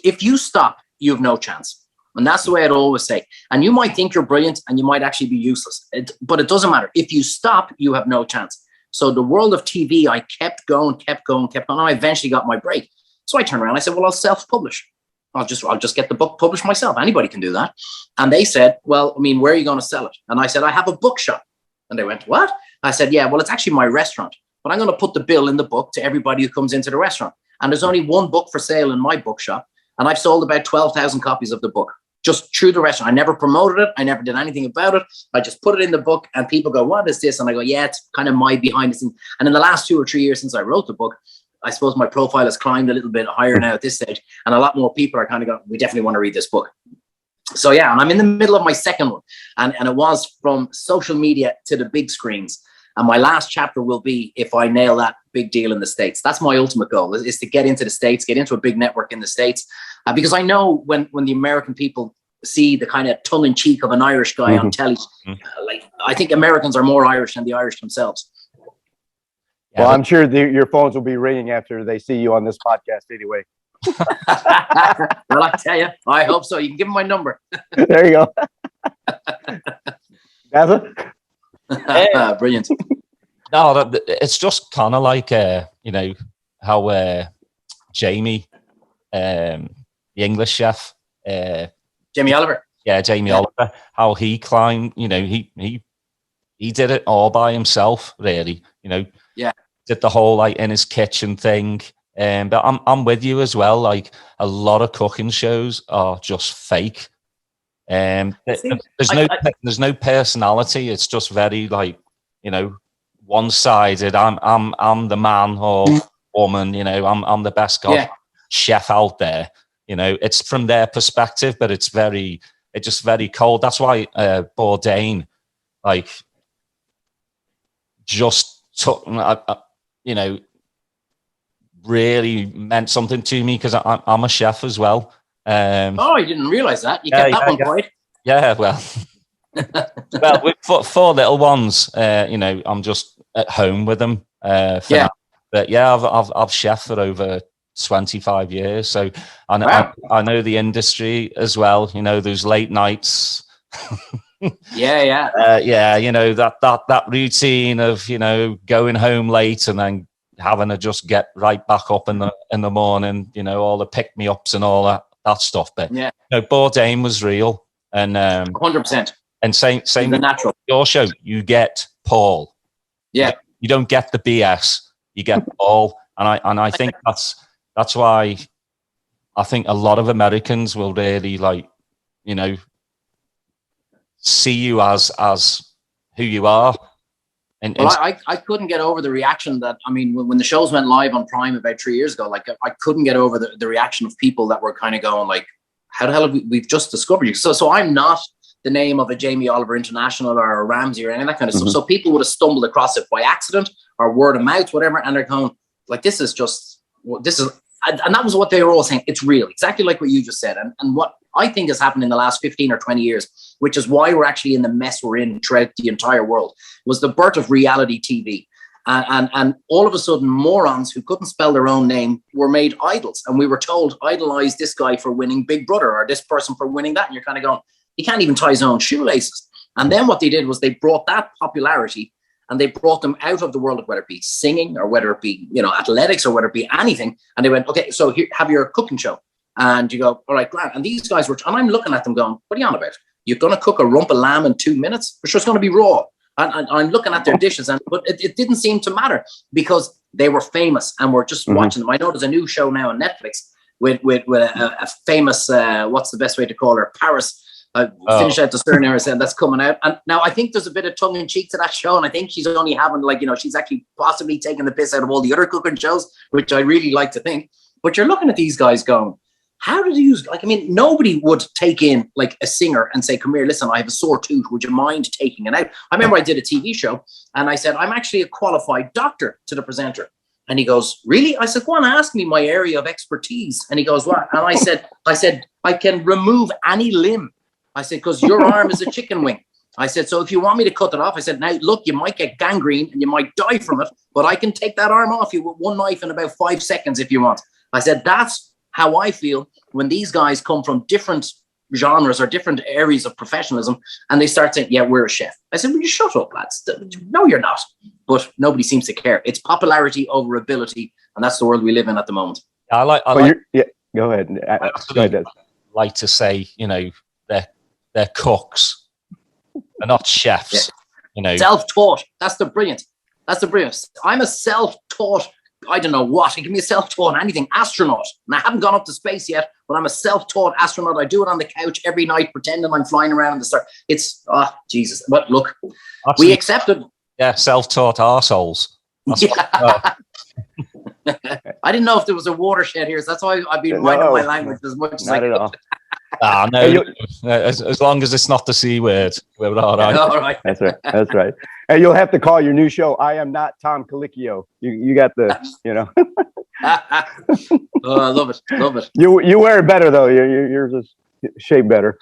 [SPEAKER 3] if you stop, you have no chance. And that's the way I'd always say. And you might think you're brilliant and you might actually be useless, but it doesn't matter. If you stop, you have no chance. So the world of TV, I kept going. And I eventually got my break. So I turned around, I said, well, I'll self-publish. I'll just get the book published myself. Anybody can do that. And they said, well, I mean, where are you going to sell it? And I said, I have a bookshop. And they went, what? I said, yeah, well, it's actually my restaurant, but I'm going to put the bill in the book to everybody who comes into the restaurant. And there's only one book for sale in my bookshop. And I've sold about 12,000 copies of the book just through the restaurant. I never promoted it. I never did anything about it. I just put it in the book and people go, what is this? And I go, yeah, it's kind of my behind the scenes. And in the last 2 or 3 years since I wrote the book, I suppose my profile has climbed a little bit higher now at this stage. And a lot more people are kind of going, we definitely want to read this book. So yeah, and I'm in the middle of my second one. And it was from social media to the big screens. And my last chapter will be if I nail that big deal in the States. That's my ultimate goal, is to get into the States, get into a big network in the States. Because I know when the American people see the kind of tongue-in-cheek of an Irish guy on telly, like, I think Americans are more Irish than the Irish themselves.
[SPEAKER 2] Well, I'm sure your phones will be ringing after they see you on this podcast anyway.
[SPEAKER 3] Well, I tell you, I hope so. You can give them my number.
[SPEAKER 2] There you go.
[SPEAKER 3] Brilliant.
[SPEAKER 1] No, it's just kind of like, you know, how Jamie, the English chef,
[SPEAKER 3] Jamie Oliver.
[SPEAKER 1] Yeah, Jamie Oliver, how he climbed, you know, he did it all by himself, really, you know.
[SPEAKER 3] Yeah.
[SPEAKER 1] Did the whole like in his kitchen thing. But I'm with you as well. Like a lot of cooking shows are just fake. There's no personality. It's just very like, you know, one-sided. I'm the man or woman, you know, I'm the best chef out there. You know, it's from their perspective, but it's just very cold. That's why Bourdain, like, just took, you know, really meant something to me because I'm a chef as well.
[SPEAKER 3] I didn't realize that. You kept that one quiet.
[SPEAKER 1] Yeah, well, with four little ones, you know, I'm just at home with them. Now. But yeah, I've chefed for over 25 years, so I know the industry as well. You know, those late nights. Yeah, you know, that routine of, you know, going home late and then having to just get right back up in the morning, you know, all the pick me ups and all that stuff. But you know, Bourdain was real, and
[SPEAKER 3] 100%.
[SPEAKER 1] And same
[SPEAKER 3] the natural.
[SPEAKER 1] Your show, you get Paul.
[SPEAKER 3] Yeah,
[SPEAKER 1] you don't get the BS. You get Paul, and I think that's why I think a lot of Americans will really, like, you know, see you as who you are. And
[SPEAKER 3] I couldn't get over the reaction that, I mean, when the shows went live on Prime about 3 years ago, like, I couldn't get over the reaction of people that were kind of going like, how the hell have we've just discovered you? So I'm not the name of a Jamie Oliver International or a Ramsey or any of that kind of stuff. So people would have stumbled across it by accident or word of mouth, whatever. And they're going like, and that was what they were all saying. It's real, exactly like what you just said. And what I think has happened in the last 15 or 20 years, which is why we're actually in the mess we're in throughout the entire world, was the birth of reality TV. And all of a sudden, morons who couldn't spell their own name were made idols. And we were told, idolize this guy for winning Big Brother or this person for winning that. And you're kind of going, he can't even tie his own shoelaces. And then what they did was they brought that popularity and they brought them out of the world of whether it be singing or whether it be, you know, athletics or whether it be anything. And they went, okay, so here, have your cooking show. And you go, all right, grand. And these guys were, and I'm looking at them going, what are you on about? You're going to cook a rump of lamb in 2 minutes? For sure, it's going to be raw. And I'm looking at their dishes, but it didn't seem to matter because they were famous and we're just watching them. I know there's a new show now on Netflix with a famous, what's the best way to call her? Paris. Finish out the surname and that's coming out. And now I think there's a bit of tongue in cheek to that show. And I think she's only having, like, you know, she's actually possibly taking the piss out of all the other cooking shows, which I really like to think. But you're looking at these guys going, how did you, like, I mean, nobody would take in like a singer and say, come here, listen, I have a sore tooth. Would you mind taking it out? I remember I did a TV show and I said, I'm actually a qualified doctor to the presenter. And he goes, really? I said, go on, ask me my area of expertise. And he goes, what? And I said, I can remove any limb. I said, because your arm is a chicken wing. I said, so if you want me to cut it off, I said, now look, you might get gangrene and you might die from it, but I can take that arm off you with one knife in about 5 seconds if you want. I said, that's how I feel when these guys come from different genres or different areas of professionalism and they start saying, yeah, we're a chef. I said, well, you shut up, lads. No, you're not. But nobody seems to care. It's popularity over ability, and that's the world we live in at the moment.
[SPEAKER 2] Go ahead.
[SPEAKER 1] I like to say, you know, they're cooks. They're not chefs.
[SPEAKER 3] Yeah.
[SPEAKER 1] You know,
[SPEAKER 3] self-taught. That's the brilliant. I'm a self-taught, I don't know what. Give me a self-taught anything, astronaut. And I haven't gone up to space yet, but I'm a self-taught astronaut. I do it on the couch every night, pretending I'm flying around the star. It's, Jesus. But look, we accept it.
[SPEAKER 1] Yeah, self-taught arseholes.
[SPEAKER 3] Yeah. I didn't know if there was a watershed here, so that's why I've been writing my language as much as I could.
[SPEAKER 2] Not at all.
[SPEAKER 1] No, as long as it's not the C word, we're all right.
[SPEAKER 3] All right.
[SPEAKER 2] That's right. Hey, you'll have to call your new show, I Am Not Tom Colicchio. You got the, you know.
[SPEAKER 3] Oh, I love it.
[SPEAKER 2] You wear it better, though. You're just shaped better.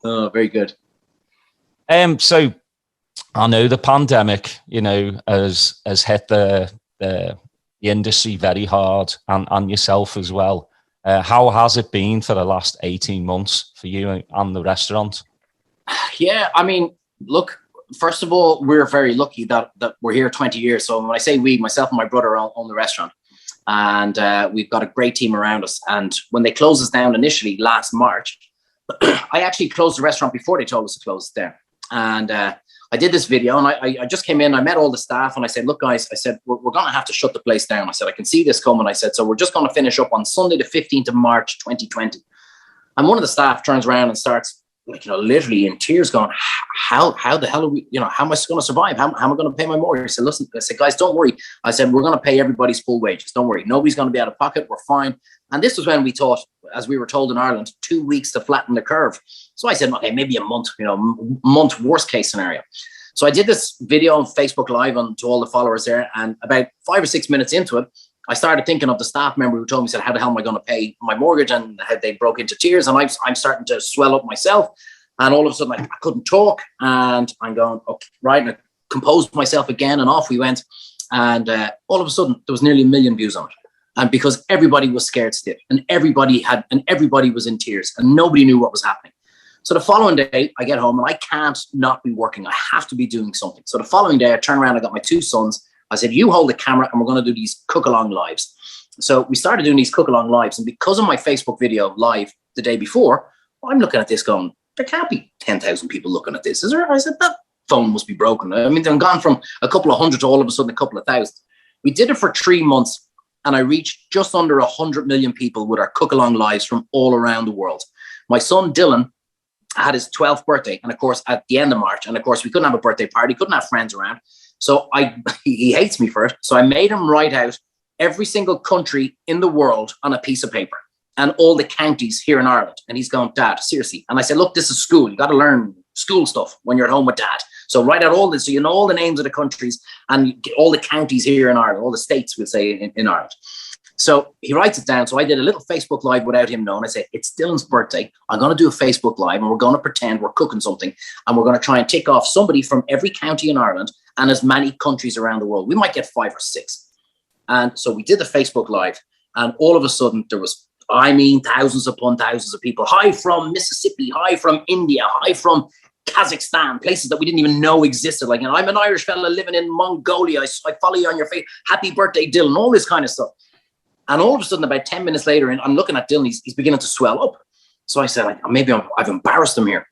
[SPEAKER 3] Oh, very good.
[SPEAKER 1] So I know the pandemic, you know, has hit the industry very hard and yourself as well. How has it been for the last 18 months for you and the restaurant?
[SPEAKER 3] Yeah, I mean, look, first of all, we're very lucky that we're here 20 years. So when I say we, myself and my brother own the restaurant, and we've got a great team around us. And when they closed us down initially last March, I actually closed the restaurant before they told us to close it down. And I did this video and I just came in, I met all the staff and I said, look, guys, I said, we're going to have to shut the place down. I said, I can see this coming. I said, so we're just going to finish up on Sunday, the 15th of March, 2020. And one of the staff turns around and starts, like, you know, literally in tears going, how the hell are we, you know, how am I going to survive? How am I going to pay my mortgage? I said, listen, I said, guys, don't worry. I said, we're going to pay everybody's full wages. Don't worry. Nobody's going to be out of pocket. We're fine. And this was when we thought, as we were told in Ireland, 2 weeks to flatten the curve. So I said, okay, maybe a month, you know, month worst case scenario. So I did this video on Facebook Live to all the followers there. And about 5 or 6 minutes into it, I started thinking of the staff member who told me, said, how the hell am I going to pay my mortgage? And how they broke into tears. And I'm starting to swell up myself. And all of a sudden, I couldn't talk. And I'm going, okay, right. And I composed myself again and off we went. And all of a sudden, there was nearly 1 million views on it. And because everybody was scared stiff and everybody was in tears and nobody knew what was happening. So the following day, I get home and I can't not be working. I have to be doing something. So the following day, I turn around, I got my 2 sons. I said, you hold the camera and we're going to do these cook-along lives. So we started doing these cook-along lives. And because of my Facebook video live the day before, I'm looking at this going, there can't be 10,000 people looking at this, is there? I said, that phone must be broken. I mean, they've gone from a couple of hundred to all of a sudden a couple of thousand. We did it for 3 months and I reached just under 100 million people with our cook-along lives from all around the world. My son, Dylan, had his 12th birthday. And of course, at the end of March, and of course, we couldn't have a birthday party, couldn't have friends around. So he hates me for it. So I made him write out every single country in the world on a piece of paper and all the counties here in Ireland. And he's going, Dad, seriously. And I said, look, this is school. You got to learn school stuff when you're at home with Dad. So write out all this, so you know all the names of the countries and all the counties here in Ireland, all the states, we'll say, in Ireland. So he writes it down. So I did a little Facebook Live without him knowing. I said, it's Dylan's birthday. I'm going to do a Facebook Live and we're going to pretend we're cooking something. And we're going to try and tick off somebody from every county in Ireland and as many countries around the world. We might get 5 or 6. And so we did the Facebook Live. And all of a sudden there was, I mean, thousands upon thousands of people. Hi from Mississippi. Hi from India. Hi from Kazakhstan, places that we didn't even know existed. Like, you know, I'm an Irish fella living in Mongolia. I follow you on your face. Happy birthday, Dylan. All this kind of stuff. And all of a sudden, about 10 minutes later, and I'm looking at Dylan, he's beginning to swell up. So I said, maybe I've embarrassed him here.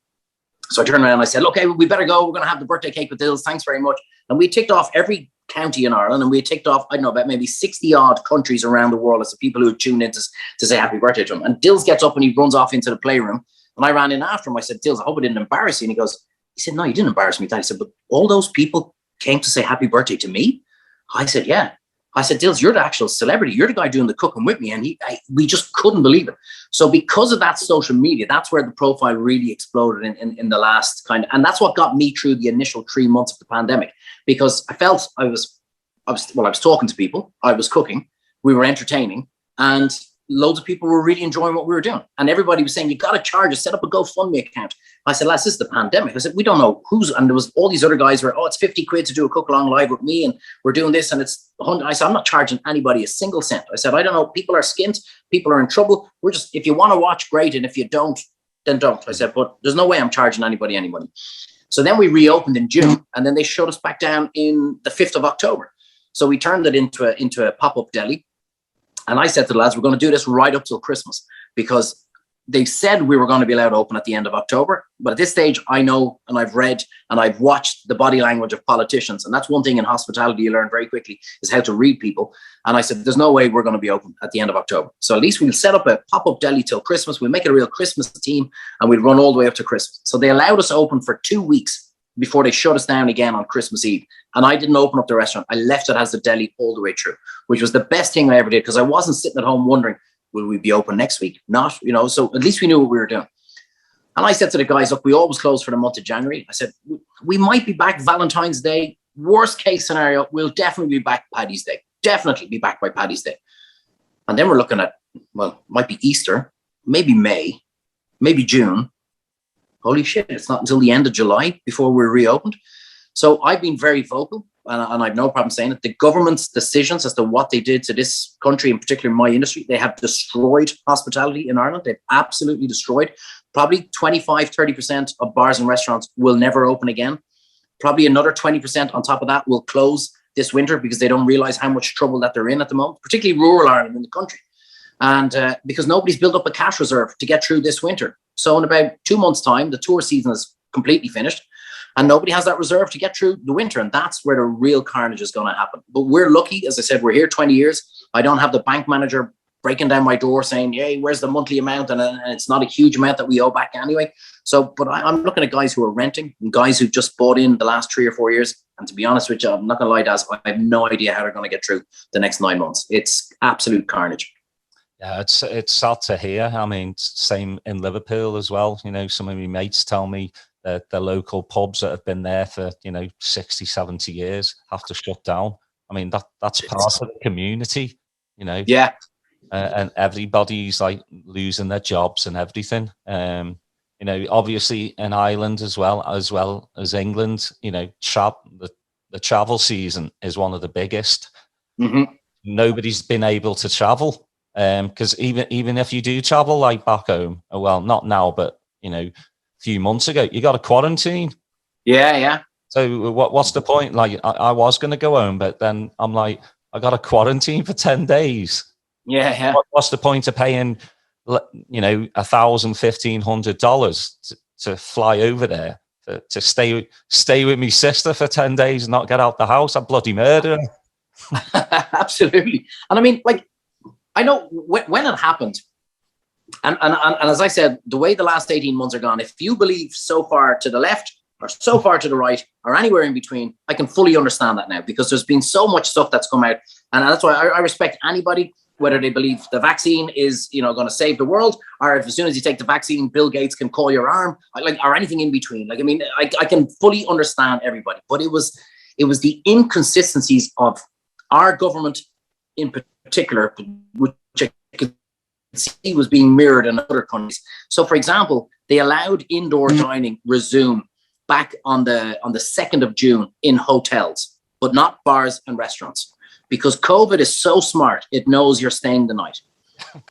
[SPEAKER 3] So I turned around and I said, okay, we better go. We're going to have the birthday cake with Dylan. Thanks very much. And we ticked off every county in Ireland, and we ticked off, I don't know, about maybe 60 odd countries around the world as the people who had tuned in to say happy birthday to him. And Dills gets up and he runs off into the playroom. And I ran in after him. I said, Dills, I hope I didn't embarrass you. And he said, no, you didn't embarrass me, Dad. He said, but all those people came to say happy birthday to me? I said, yeah. I said, Dills, you're the actual celebrity. You're the guy doing the cooking with me. And we just couldn't believe it. So because of that social media, that's where the profile really exploded in the last and that's what got me through the initial 3 months of the pandemic, because I felt I was talking to people, I was cooking, we were entertaining, and loads of people were really enjoying what we were doing. And everybody was saying, you got to charge us, set up a GoFundMe account. I said, lads, this is the pandemic. I said, we don't know and there was all these other guys where, it's 50 quid to do a cook along live with me, and we're doing this, and it's 100. I said, I'm not charging anybody a single cent. I said, I don't know, people are skint, people are in trouble. We're just, if you want to watch, great. And if you don't, then don't. I said, but there's no way I'm charging anybody any money. So then we reopened in June, and then they shut us back down in the 5th of October. So we turned it into a pop-up deli. And I said to the lads, we're going to do this right up till Christmas, because they said we were going to be allowed to open at the end of October. But at this stage, I know, and I've read, and I've watched the body language of politicians. And that's one thing in hospitality you learn very quickly, is how to read people. And I said, there's no way we're going to be open at the end of October. So at least we'll set up a pop-up deli till Christmas. We'll make it a real Christmas theme, and we'll run all the way up to Christmas. So they allowed us open for 2 weeks before they shut us down again on Christmas Eve. And I didn't open up the restaurant. I left it as the deli all the way through, which was the best thing I ever did, because I wasn't sitting at home wondering, will we be open next week? Not, so at least we knew what we were doing. And I said to the guys, look, we always close for the month of January. I said, we might be back Valentine's Day. Worst case scenario, we'll definitely be back Paddy's Day. Definitely be back by Paddy's Day. And then we're looking at, might be Easter, maybe May, maybe June. Holy shit, it's not until the end of July before we're reopened. So I've been very vocal, and I've no problem saying it. The government's decisions as to what they did to this country, in particular my industry, they have destroyed hospitality in Ireland. They've absolutely destroyed. Probably 25-30% of bars and restaurants will never open again. Probably another 20% on top of that will close this winter, because they don't realize how much trouble that they're in at the moment, particularly rural Ireland in the country. And because nobody's built up a cash reserve to get through this winter. So in about 2 months' time, the tour season is completely finished, and nobody has that reserve to get through the winter. And that's where the real carnage is going to happen. But we're lucky, as I said, we're here 20 years. I don't have the bank manager breaking down my door saying, hey, where's the monthly amount? And it's not a huge amount that we owe back anyway. So, but I'm looking at guys who are renting, and guys who've just bought in the last 3 or 4 years. And to be honest with you, I'm not going to lie, Daz, I have no idea how they're going to get through the next 9 months. It's absolute carnage.
[SPEAKER 1] Yeah, it's sad to hear. I mean, same in Liverpool as well. Some of my mates tell me that the local pubs that have been there for, 60, 70 years have to shut down. I mean, that's part of the community,
[SPEAKER 3] Yeah.
[SPEAKER 1] And everybody's like losing their jobs and everything. Obviously in Ireland as well as England, the travel season is one of the biggest.
[SPEAKER 3] Mm-hmm.
[SPEAKER 1] Nobody's been able to travel. Because even if you do travel like back home, well, not now, but a few months ago, you got a quarantine.
[SPEAKER 3] Yeah.
[SPEAKER 1] So what's the point? Like I was going to go home, but then I'm like, I got a quarantine for 10 days.
[SPEAKER 3] Yeah.
[SPEAKER 1] What's the point of paying, $1,000, $1,500 to fly over there to stay with my sister for 10 days and not get out the house? I'm bloody murder.
[SPEAKER 3] Absolutely. And I mean, like, I know when it happened, and as I said, the way the last 18 months are gone, if you believe so far to the left or so far to the right or anywhere in between, I can fully understand that now, because there's been so much stuff that's come out. And that's why I respect anybody, whether they believe the vaccine is, going to save the world, or if as soon as you take the vaccine, Bill Gates can call your arm, or anything in between. Like, I mean, I can fully understand everybody, but it was the inconsistencies of our government in particular, which I could see was being mirrored in other countries. So, for example, they allowed indoor dining resume back on the 2nd of June in hotels, but not bars and restaurants, because COVID is so smart, it knows you're staying the night.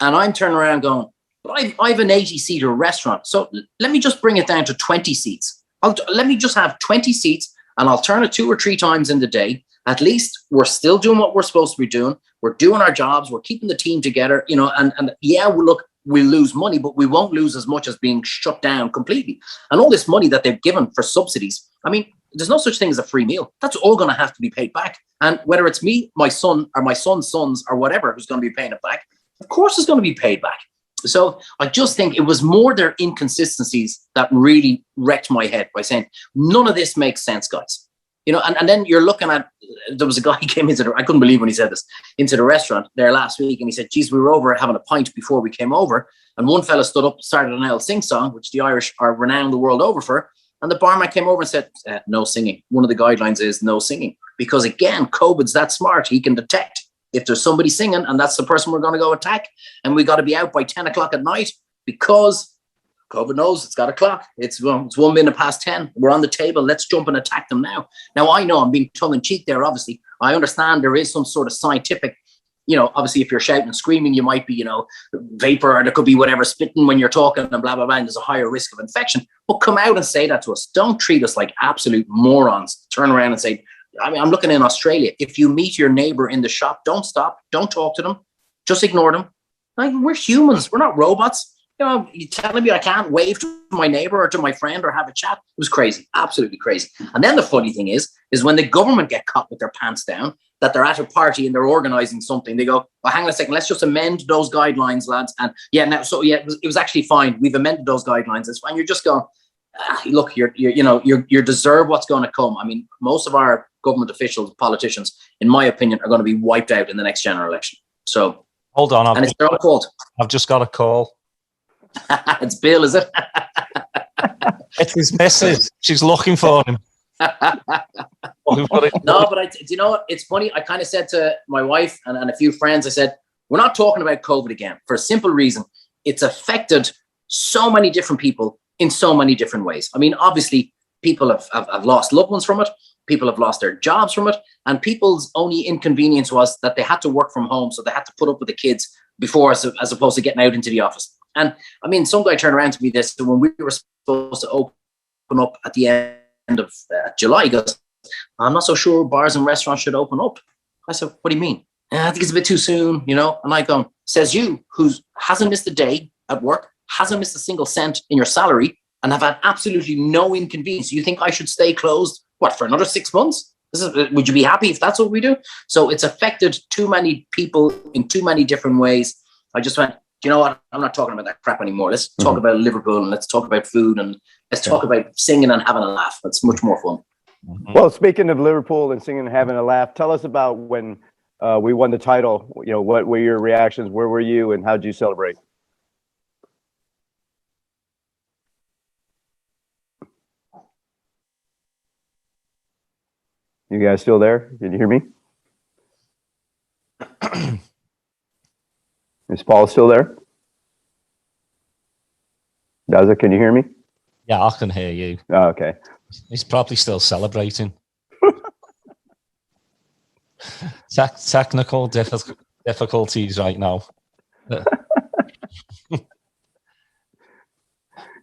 [SPEAKER 3] And I'm turning around going, but I have an 80-seater restaurant, so let me just bring it down to 20 seats. Let me just have 20 seats, and I'll turn it 2 or 3 times in the day. At least we're still doing what we're supposed to be doing. We're doing our jobs. We're keeping the team together, and yeah, we'll lose money, but we won't lose as much as being shut down completely. And all this money that they've given for subsidies, I mean, there's no such thing as a free meal. That's all going to have to be paid back. And whether it's me, my son, or my son's sons, or whatever, who's going to be paying it back, of course it's going to be paid back. So I just think it was more their inconsistencies that really wrecked my head by saying, none of this makes sense, guys. You know, and then you're looking at, there was a guy who came I couldn't believe when he said this, into the restaurant there last week. And he said, geez, we were over having a pint before we came over. And one fella stood up, started an old sing song, which the Irish are renowned the world over for. And the barman came over and said, no singing. One of the guidelines is no singing. Because again, COVID's that smart. He can detect if there's somebody singing and that's the person we're going to go attack. And we got to be out by 10 o'clock at night because COVID knows it's got a clock. It's 1 minute past 10. We're on the table. Let's jump and attack them now. Now, I know I'm being tongue in cheek there, obviously. I understand there is some sort of scientific, you know, obviously if you're shouting and screaming, you might be, you know, vapor, or there could be whatever spitting when you're talking and blah, blah, blah. And there's a higher risk of infection. But come out and say that to us. Don't treat us like absolute morons. Turn around and say, I mean, I'm looking in Australia. If you meet your neighbor in the shop, don't stop. Don't talk to them. Just ignore them. Like, we're humans. We're not robots. You know, you telling me I can't wave to my neighbor or to my friend or have a chat? It was crazy, absolutely crazy. And then the funny thing is when the government get caught with their pants down, that they're at a party and they're organizing something, they go, well, hang on a second, let's just amend those guidelines, lads. And yeah, now, so yeah, it was actually fine. We've amended those guidelines. It's fine. You're just going, look, you deserve what's going to come. I mean, most of our government officials, politicians, in my opinion, are going to be wiped out in the next general election. So
[SPEAKER 1] hold on,
[SPEAKER 3] and it's their own fault.
[SPEAKER 1] I've just got a call.
[SPEAKER 3] It's Bill, is it?
[SPEAKER 1] It's his missus. She's looking for him.
[SPEAKER 3] No, but do you know what? It's funny. I kind of said to my wife and a few friends, I said, we're not talking about COVID again for a simple reason. It's affected so many different people in so many different ways. I mean, obviously, people have lost loved ones from it. People have lost their jobs from it. And people's only inconvenience was that they had to work from home. So they had to put up with the kids before, as opposed to getting out into the office. And I mean, some guy turned around to me this when we were supposed to open up at the end of July. He goes, I'm not so sure bars and restaurants should open up. I said, what do you mean? I think it's a bit too soon, you know? And I go, says you, who hasn't missed a day at work, hasn't missed a single cent in your salary, and have had absolutely no inconvenience. You think I should stay closed, what, for another 6 months? Would you be happy if that's what we do? So it's affected too many people in too many different ways. I just went, you know what? I'm not talking about that crap anymore. Let's talk about Liverpool and let's talk about food and let's talk about singing and having a laugh. That's much more fun.
[SPEAKER 2] Well, speaking of Liverpool and singing and having a laugh, tell us about when we won the title. You know, what were your reactions? Where were you and how did you celebrate? You guys still there? Can you hear me? Is Paul still there? Daz, can you hear me?
[SPEAKER 1] Yeah, I can hear you.
[SPEAKER 2] Oh, okay.
[SPEAKER 1] He's probably still celebrating. Technical difficulties right now.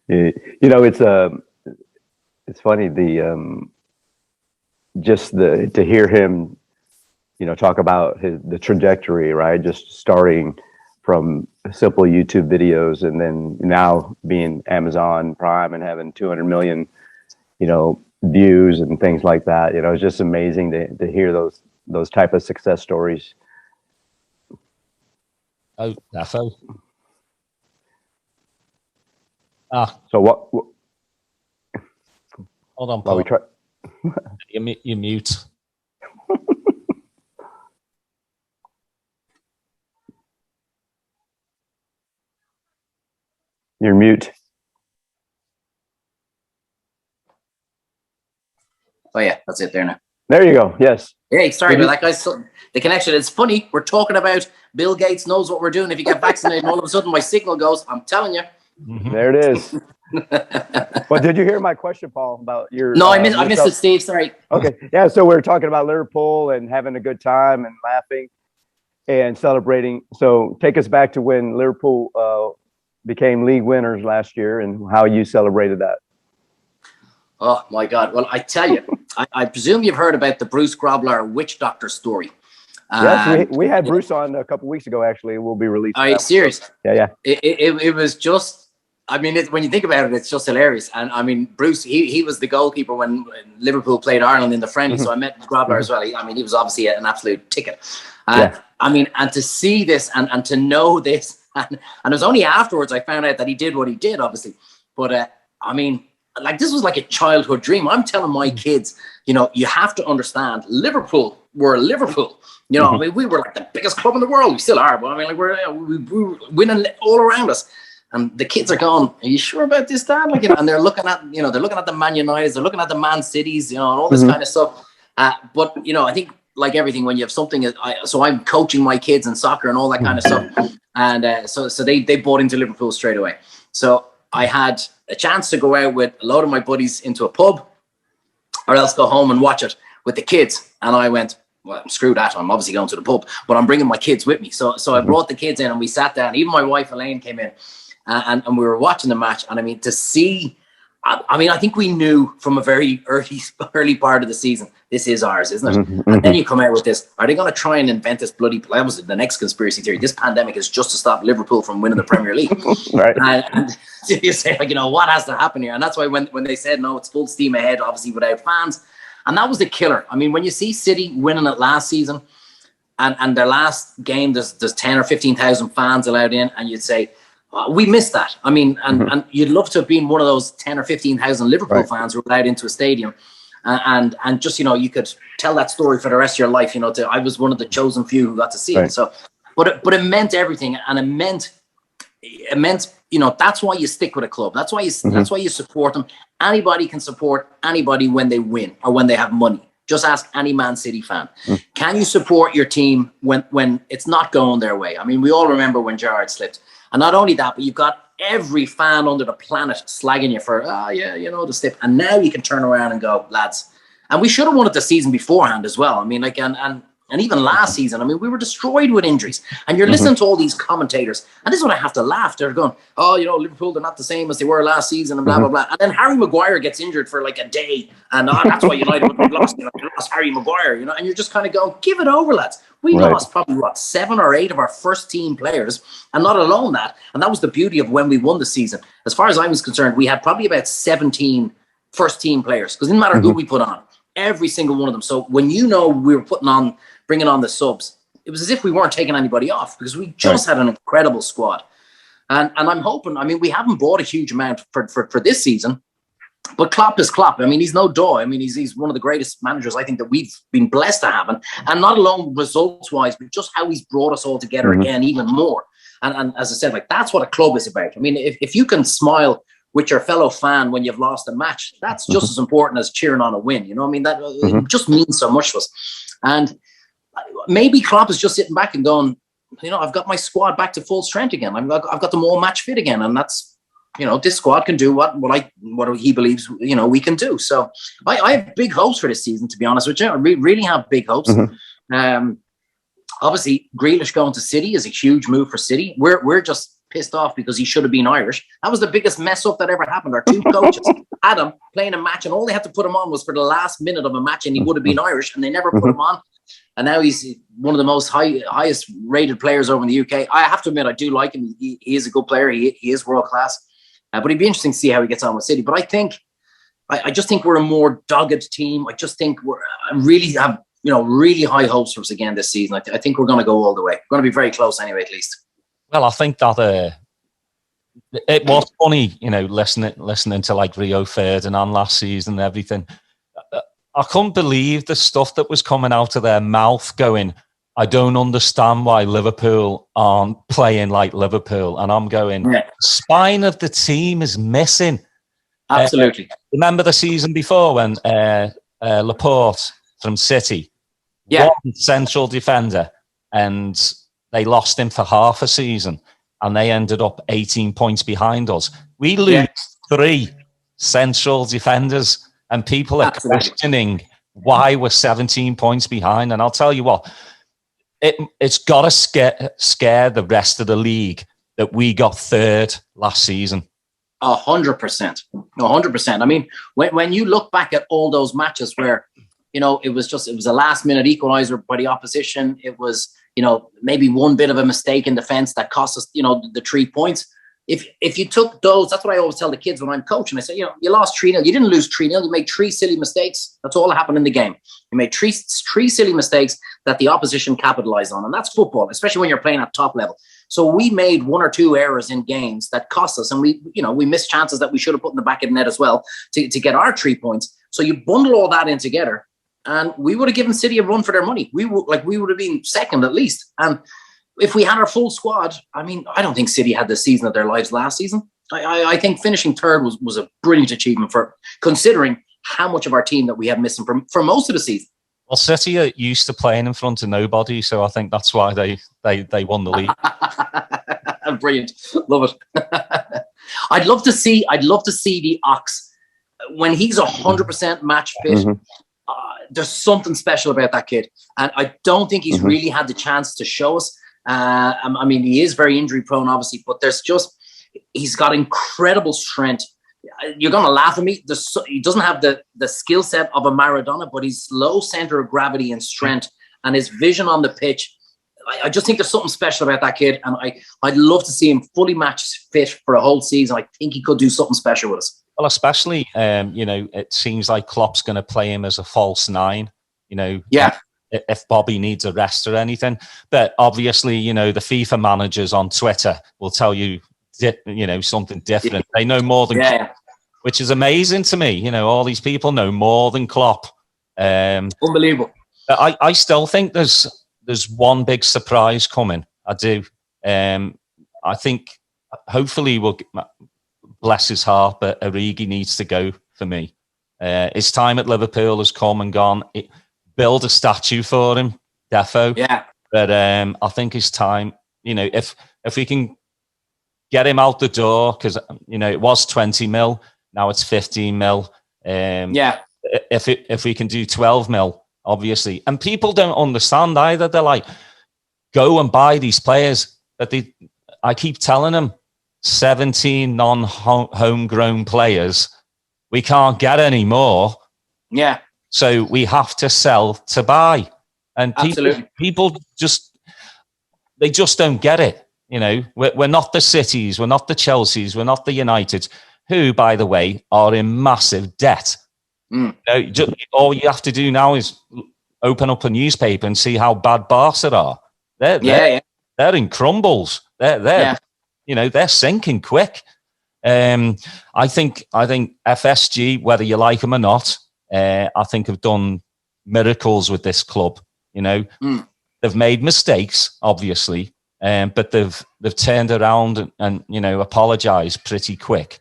[SPEAKER 2] You know, it's funny to hear him, you know, talk about the trajectory, right? Just starting from simple YouTube videos and then now being Amazon Prime and having 200 million, you know, views and things like that. You know, it's just amazing to hear those type of success stories.
[SPEAKER 1] Oh, defo.
[SPEAKER 2] So what
[SPEAKER 1] Hold on,
[SPEAKER 2] while
[SPEAKER 1] Paul.
[SPEAKER 2] we try.
[SPEAKER 1] You mute.
[SPEAKER 2] You're mute.
[SPEAKER 3] Oh yeah, that's it there now.
[SPEAKER 2] There you go. Yes.
[SPEAKER 3] Hey, sorry about that, guys. The connection. It's funny. We're talking about Bill Gates knows what we're doing. If you get vaccinated, and all of a sudden my signal goes. I'm telling you.
[SPEAKER 2] There it is. But did you hear my question, Paul, about your?
[SPEAKER 3] No, I missed it, Steve. Sorry.
[SPEAKER 2] Okay. Yeah. So we're talking about Liverpool and having a good time and laughing and celebrating. So take us back to when Liverpool became league winners last year and how you celebrated that.
[SPEAKER 3] Oh my God. Well, I tell you, I presume you've heard about the Bruce Grobbelaar witch doctor story.
[SPEAKER 2] Yes, we had Bruce on a couple weeks ago. Actually, we'll be released.
[SPEAKER 3] Are you serious?
[SPEAKER 2] Yeah.
[SPEAKER 3] It was just. I mean, when you think about it, it's just hilarious. And I mean, Bruce, he was the goalkeeper when Liverpool played Ireland in the friendly. So I met Grobbelaar as well. He was obviously an absolute ticket. I mean, and to see this and to know this, and it was only afterwards I found out that he did what he did, obviously. But I mean, like, this was like a childhood dream. I'm telling my kids, you know, you have to understand, Liverpool were Liverpool. You know, I mean, we were like the biggest club in the world. We still are, but I mean, like, we're winning all around us. And the kids are going, are you sure about this, Dad? Like, you know, and they're looking at, you know, they're looking at the Man United, they're looking at the Man Cities, you know, and all this kind of stuff. But, you know, I think like everything, when you have something, so I'm coaching my kids in soccer and all that kind of stuff. And so they bought into Liverpool straight away. So I had a chance to go out with a load of my buddies into a pub, or else go home and watch it with the kids. And I went, well, screw that. I'm obviously going to the pub, but I'm bringing my kids with me. So I brought the kids in and we sat down. Even my wife, Elaine, came in and we were watching the match. And I mean, to see, I mean, I think we knew from a very early part of the season, this is ours, isn't it? And then you come out with this. Are they going to try and invent this bloody, that was the next conspiracy theory. This pandemic is just to stop Liverpool from winning the Premier League.
[SPEAKER 2] Right.
[SPEAKER 3] And you say, like, you know, what has to happen here? And that's why when they said, no, it's full steam ahead, obviously without fans. And that was the killer. I mean, when you see City winning it last season and their last game, there's 10 or 15,000 fans allowed in, and you'd say, oh, we missed that. I mean, and you'd love to have been one of those 10 or 15,000 Liverpool fans who were allowed into a stadium. And just, you know, you could tell that story for the rest of your life. You know, I was one of the chosen few who got to see it. So, but it meant everything. And it meant, you know, that's why you stick with a club. That's why you support them. Anybody can support anybody when they win or when they have money. Just ask any Man City fan. Can you support your team when it's not going their way? I mean, we all remember when Gerrard slipped. And not only that, but you've got every fan under the planet slagging you for, yeah, you know, the slip. And now you can turn around and go, lads. And we should have won it the season beforehand as well. I mean, like, and even last season, I mean, we were destroyed with injuries. And you're listening to all these commentators. And this is when I have to laugh. They're going, oh, you know, Liverpool, they're not the same as they were last season and blah, blah, blah. And then Harry Maguire gets injured for like a day. And that's why United lost, you know, they lost Harry Maguire, you know. And you're just kind of going, give it over, lads. We lost probably, 7 or 8 of our first team players. And not alone that. And that was the beauty of when we won the season. As far as I was concerned, we had probably about 17 first team players. Because it didn't matter who we put on. Every single one of them. So when you know we were bringing on the subs, it was as if we weren't taking anybody off because we just had an incredible squad. And I'm hoping, I mean, we haven't bought a huge amount for this season, but Klopp is Klopp. I mean, he's no duh. I mean, he's one of the greatest managers I think that we've been blessed to have. And not alone results-wise, but just how he's brought us all together again even more. And as I said, like, that's what a club is about. I mean, if you can smile with your fellow fan when you've lost a match, that's just as important as cheering on a win. You know what I mean? That it just means so much to us. And maybe Klopp is just sitting back and going, you know, I've got my squad back to full strength again. I've got them all match fit again. And that's, you know, this squad can do what he believes, you know, we can do. So I have big hopes for this season, to be honest with you. I really have big hopes. Obviously, Grealish going to City is a huge move for City. We're just pissed off because he should have been Irish. That was the biggest mess up that ever happened. Our 2 coaches had him playing a match and all they had to put him on was for the last minute of a match and he would have been Irish and they never put him on. And now he's one of the most highest rated players over in the UK. I have to admit, I do like him. He is a good player. He is world class. But it'd be interesting to see how he gets on with City. But I just think we're a more dogged team. I just think I really have, you know, really high hopes for us again this season. I think we're going to go all the way. We're going to be very close anyway, at least.
[SPEAKER 1] Well, I think that it was funny, you know, listening to like Rio Ferdinand last season and everything. I couldn't believe the stuff that was coming out of their mouth going, I don't understand why Liverpool aren't playing like Liverpool. And I'm going, the spine of the team is missing.
[SPEAKER 3] Absolutely.
[SPEAKER 1] Remember the season before when Laporte from City, one central defender, and they lost him for half a season and they ended up 18 points behind us. We lose 3 central defenders and people are questioning why we're 17 points behind. And I'll tell you what, it's got to scare the rest of the league that we got 3rd last season.
[SPEAKER 3] 100%. 100%. I mean, when you look back at all those matches where, you know, it was a last minute equalizer by the opposition. It was, you know, maybe one bit of a mistake in defense that cost us, you know, the 3 points. if you took those, that's what I always tell the kids when I'm coaching. I say, you lost 3-0. You didn't lose 3-0. You made 3 silly mistakes. That's all that happened in the game. You made three silly mistakes that the opposition capitalized on. And that's football, especially when you're playing at top level. So we made 1 or 2 errors in games that cost us. And we missed chances that we should have put in the back of the net as well to get our 3 points. So you bundle all that in together, and we would have given City a run for their money. We would have been second at least. And if we had our full squad, I mean, I don't think City had the season of their lives last season. I think finishing third was a brilliant achievement for considering how much of our team that we have missing for most of the season.
[SPEAKER 1] Well, City are used to playing in front of nobody, so I think that's why they won the league.
[SPEAKER 3] Brilliant, love it. I'd love to see the Ox when he's 100% match fit. Mm-hmm. There's something special about that kid, and I don't think he's really had the chance to show us. I mean, he is very injury prone, obviously, but he's got incredible strength. You're going to laugh at me. He doesn't have the skill set of a Maradona, but he's low center of gravity and strength, and his vision on the pitch. I just think there's something special about that kid, and I'd love to see him fully match fit for a whole season. I think he could do something special with us.
[SPEAKER 1] Well, especially, it seems like Klopp's going to play him as a false 9.
[SPEAKER 3] Yeah.
[SPEAKER 1] If Bobby needs a rest or anything. But obviously, the FIFA managers on Twitter will tell you, something different. They know more than Klopp, which is amazing to me. All these people know more than Klopp.
[SPEAKER 3] Unbelievable.
[SPEAKER 1] But I still think there's one big surprise coming. I do. I think hopefully we'll, bless his heart, but Origi needs to go for me. His time at Liverpool has come and gone. Build a statue for him, defo.
[SPEAKER 3] Yeah.
[SPEAKER 1] But I think his time, if we can get him out the door, because, it was 20 mil, now it's 15 mil. If we can do 12 mil, obviously. And people don't understand either. They're like, go and buy these players. But I keep telling them, 17 non-homegrown players, we can't get any more.
[SPEAKER 3] Yeah.
[SPEAKER 1] So we have to sell to buy. And people just don't get it. We're not the Cities, we're not the Chelseas, we're not the Uniteds, who, by the way, are in massive debt. All you have to do now is open up a newspaper and see how bad Barca are. They're in crumbles. They're sinking quick. I think FSG, whether you like them or not, I think have done miracles with this club. They've made mistakes, obviously, but they've turned around and apologized pretty quick.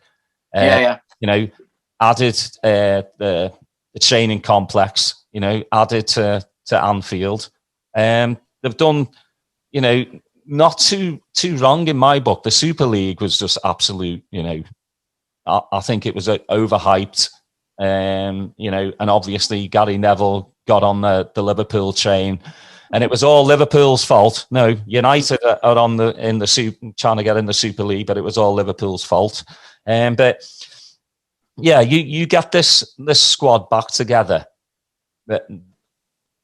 [SPEAKER 1] Added the training complex, added to Anfield. They've done, not too wrong in my book. The Super League was just absolute, I think it was overhyped. And obviously Gary Neville got on the Liverpool train, and it was all Liverpool's fault. No, United are in the trying to get in the Super League, but it was all Liverpool's fault. But yeah, you get this squad back together, but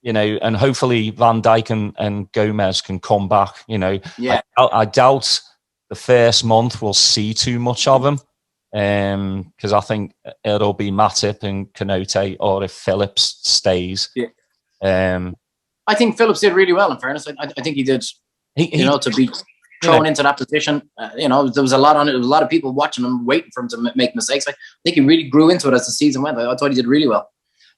[SPEAKER 1] and hopefully Van Dijk and Gomez can come back. I doubt the first month we'll see too much of them. Because I think it'll be Matip and Konaté, or if Phillips stays.
[SPEAKER 3] I think Phillips did really well. In fairness, I think he did. To be thrown into that position. There was a lot on it. There was a lot of people watching him, waiting for him to make mistakes. I think he really grew into it as the season went. I thought he did really well.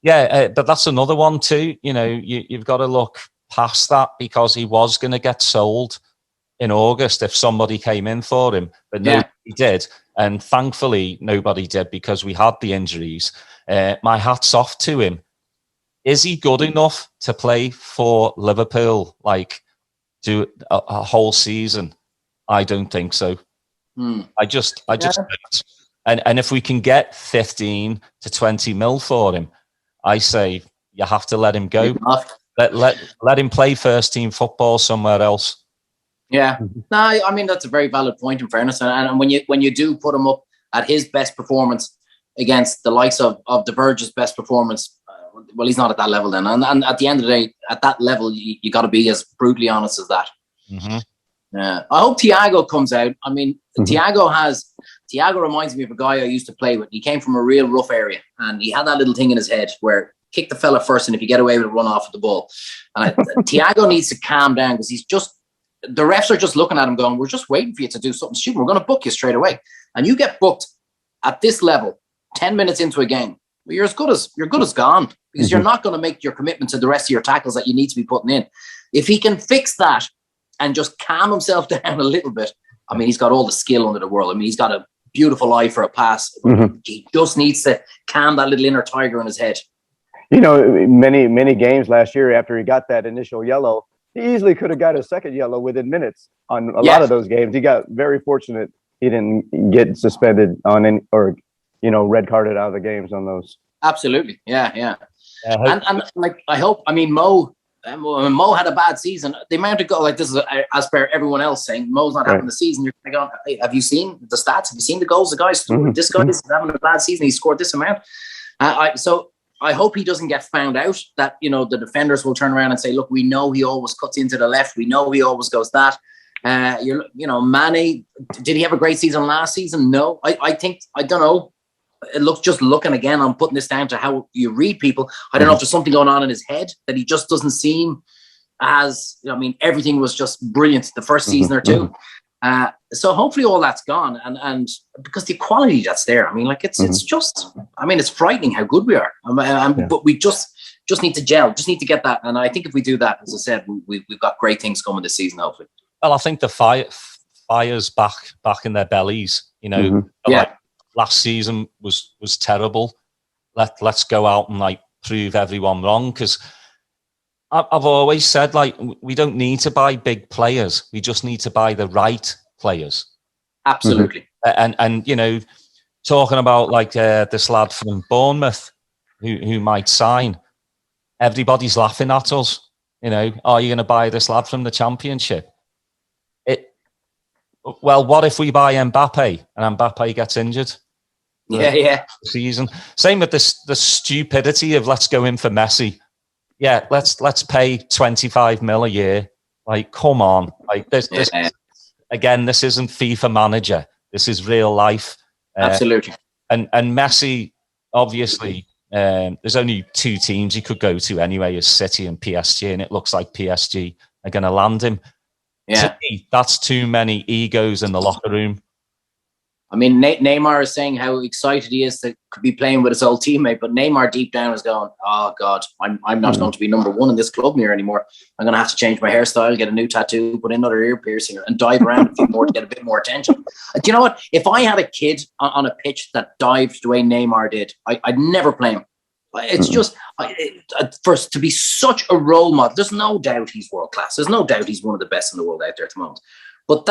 [SPEAKER 1] Yeah, but that's another one too. You've got to look past that, because he was going to get sold in August if somebody came in for him, but nobody did. And thankfully, nobody did, because we had the injuries. My hat's off to him. Is he good enough to play for Liverpool, do a whole season? I don't think so. I just don't. And if we can get 15 to 20 mil for him, I say you have to let him go. Let him play first team football somewhere else.
[SPEAKER 3] Yeah, no, I mean, that's a very valid point, in fairness. And when you do put him up at his best performance against the likes of De Verge's best performance, well, he's not at that level then. And at the end of the day, at that level, you got to be as brutally honest as that. Mm-hmm. I hope Thiago comes out. I mean, Tiago reminds me of a guy I used to play with. He came from a real rough area, and he had that little thing in his head where kick the fella first, and if you get away with it, run off with the ball. And Tiago needs to calm down, because the refs are just looking at him going, we're just waiting for you to do something stupid. We're going to book you straight away. And you get booked at this level 10 minutes into a game. Well, you're good as gone, because you're not going to make your commitment to the rest of your tackles that you need to be putting in. If he can fix that and just calm himself down a little bit, I mean, he's got all the skill under the world. I mean, he's got a beautiful eye for a pass. He just needs to calm that little inner tiger in his head.
[SPEAKER 2] You know, many games last year after he got that initial yellow, he easily could have got a second yellow within minutes on a lot of those games. He got very fortunate he didn't get suspended on any, or, you know, red carded out of the games on those.
[SPEAKER 3] Absolutely. Yeah. And like, I mean, Mo had a bad season. The amount of goals, like, this is as per everyone else saying Mo's not having the season. You're going, hey, have you seen the stats? Have you seen the goals the guys scored? This guy is having a bad season. He scored this amount. So I hope he doesn't get found out, that, you know, the defenders will turn around and say, look, we know he always cuts into the left. We know he always goes that. You know, Mane, did he have a great season last season? No. I think, I don't know. Looking again, I'm putting this down to how you read people. I don't know if there's something going on in his head that he just doesn't seem as, I mean, everything was just brilliant the first season or two. So hopefully all that's gone, and because the quality that's there, I mean, like, it's just, I mean, it's frightening how good we are. But we just need to gel, just need to get that. And I think if we do that, as I said, we've got great things coming this season, hopefully.
[SPEAKER 1] Well, I think the fire's back in their bellies. You know, like last season was terrible. Let's go out and, like, prove everyone wrong, because I've always said, like, we don't need to buy big players. We just need to buy the right players.
[SPEAKER 3] Absolutely.
[SPEAKER 1] And you know, talking about, like, this lad from Bournemouth who might sign, everybody's laughing at us. You know, are you going to buy this lad from the Championship? Well, what if we buy Mbappe and Mbappe gets injured? Season. Same with the stupidity of let's go in for Messi. Yeah, let's pay 25 mil a year. Like, come on. Like, this again, this isn't FIFA Manager. This is real life.
[SPEAKER 3] Absolutely.
[SPEAKER 1] And Messi, obviously, there's only two teams he could go to anyway, is City and PSG, and it looks like PSG are going to land him.
[SPEAKER 3] Yeah.
[SPEAKER 1] To me, that's too many egos in the locker room.
[SPEAKER 3] I mean, Neymar is saying how excited he is to be playing with his old teammate, but Neymar deep down is going, oh God, I'm not going to be number one in this club here anymore. I'm going to have to change my hairstyle, get a new tattoo, put in another ear piercing, and dive around a few more to get a bit more attention. Do you know what? If I had a kid on a pitch that dived the way Neymar did, I'd never play him. It's just, first, to be such a role model, there's no doubt he's world class. There's no doubt he's one of the best in the world out there at the moment. But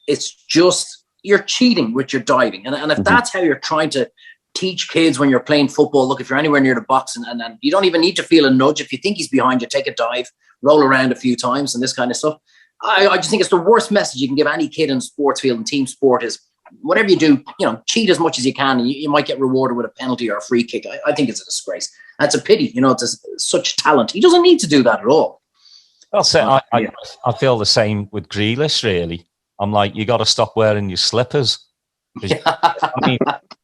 [SPEAKER 3] it's just, you're cheating with your diving. And if that's how you're trying to teach kids when you're playing football, look, if you're anywhere near the box and you don't even need to feel a nudge. If you think he's behind you, take a dive, roll around a few times and this kind of stuff. I just think it's the worst message you can give any kid in sports field and team sport is whatever you do, you know, cheat as much as you can and you might get rewarded with a penalty or a free kick. I think it's a disgrace. That's a pity. You know, it's such talent. He doesn't need to do that at all.
[SPEAKER 1] I feel the same with Grealish, really. I'm like, you got to stop wearing your slippers. I mean,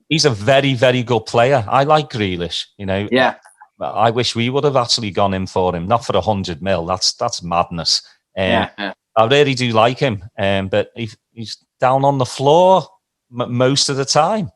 [SPEAKER 1] he's a very, very good player. I like Grealish, you know.
[SPEAKER 3] Yeah.
[SPEAKER 1] I wish we would have actually gone in for him, not for 100 mil. That's madness. I really do like him, but he's down on the floor most of the time,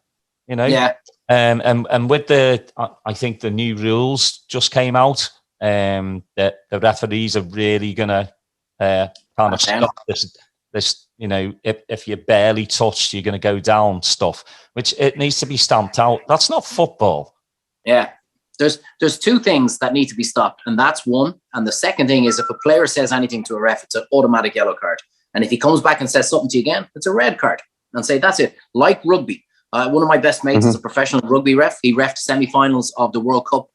[SPEAKER 1] you know.
[SPEAKER 3] Yeah.
[SPEAKER 1] And with I think the new rules just came out. That the referees are really gonna kind of stop this. You know, if you're barely touched, you're going to go down stuff, which it needs to be stamped out. That's not football.
[SPEAKER 3] Yeah. There's two things that need to be stopped, and that's one. And the second thing is if a player says anything to a ref, it's an automatic yellow card. And if he comes back and says something to you again, it's a red card. And say, that's it. Like rugby. One of my best mates is a professional rugby ref. He refed semi-finals of the World Cup.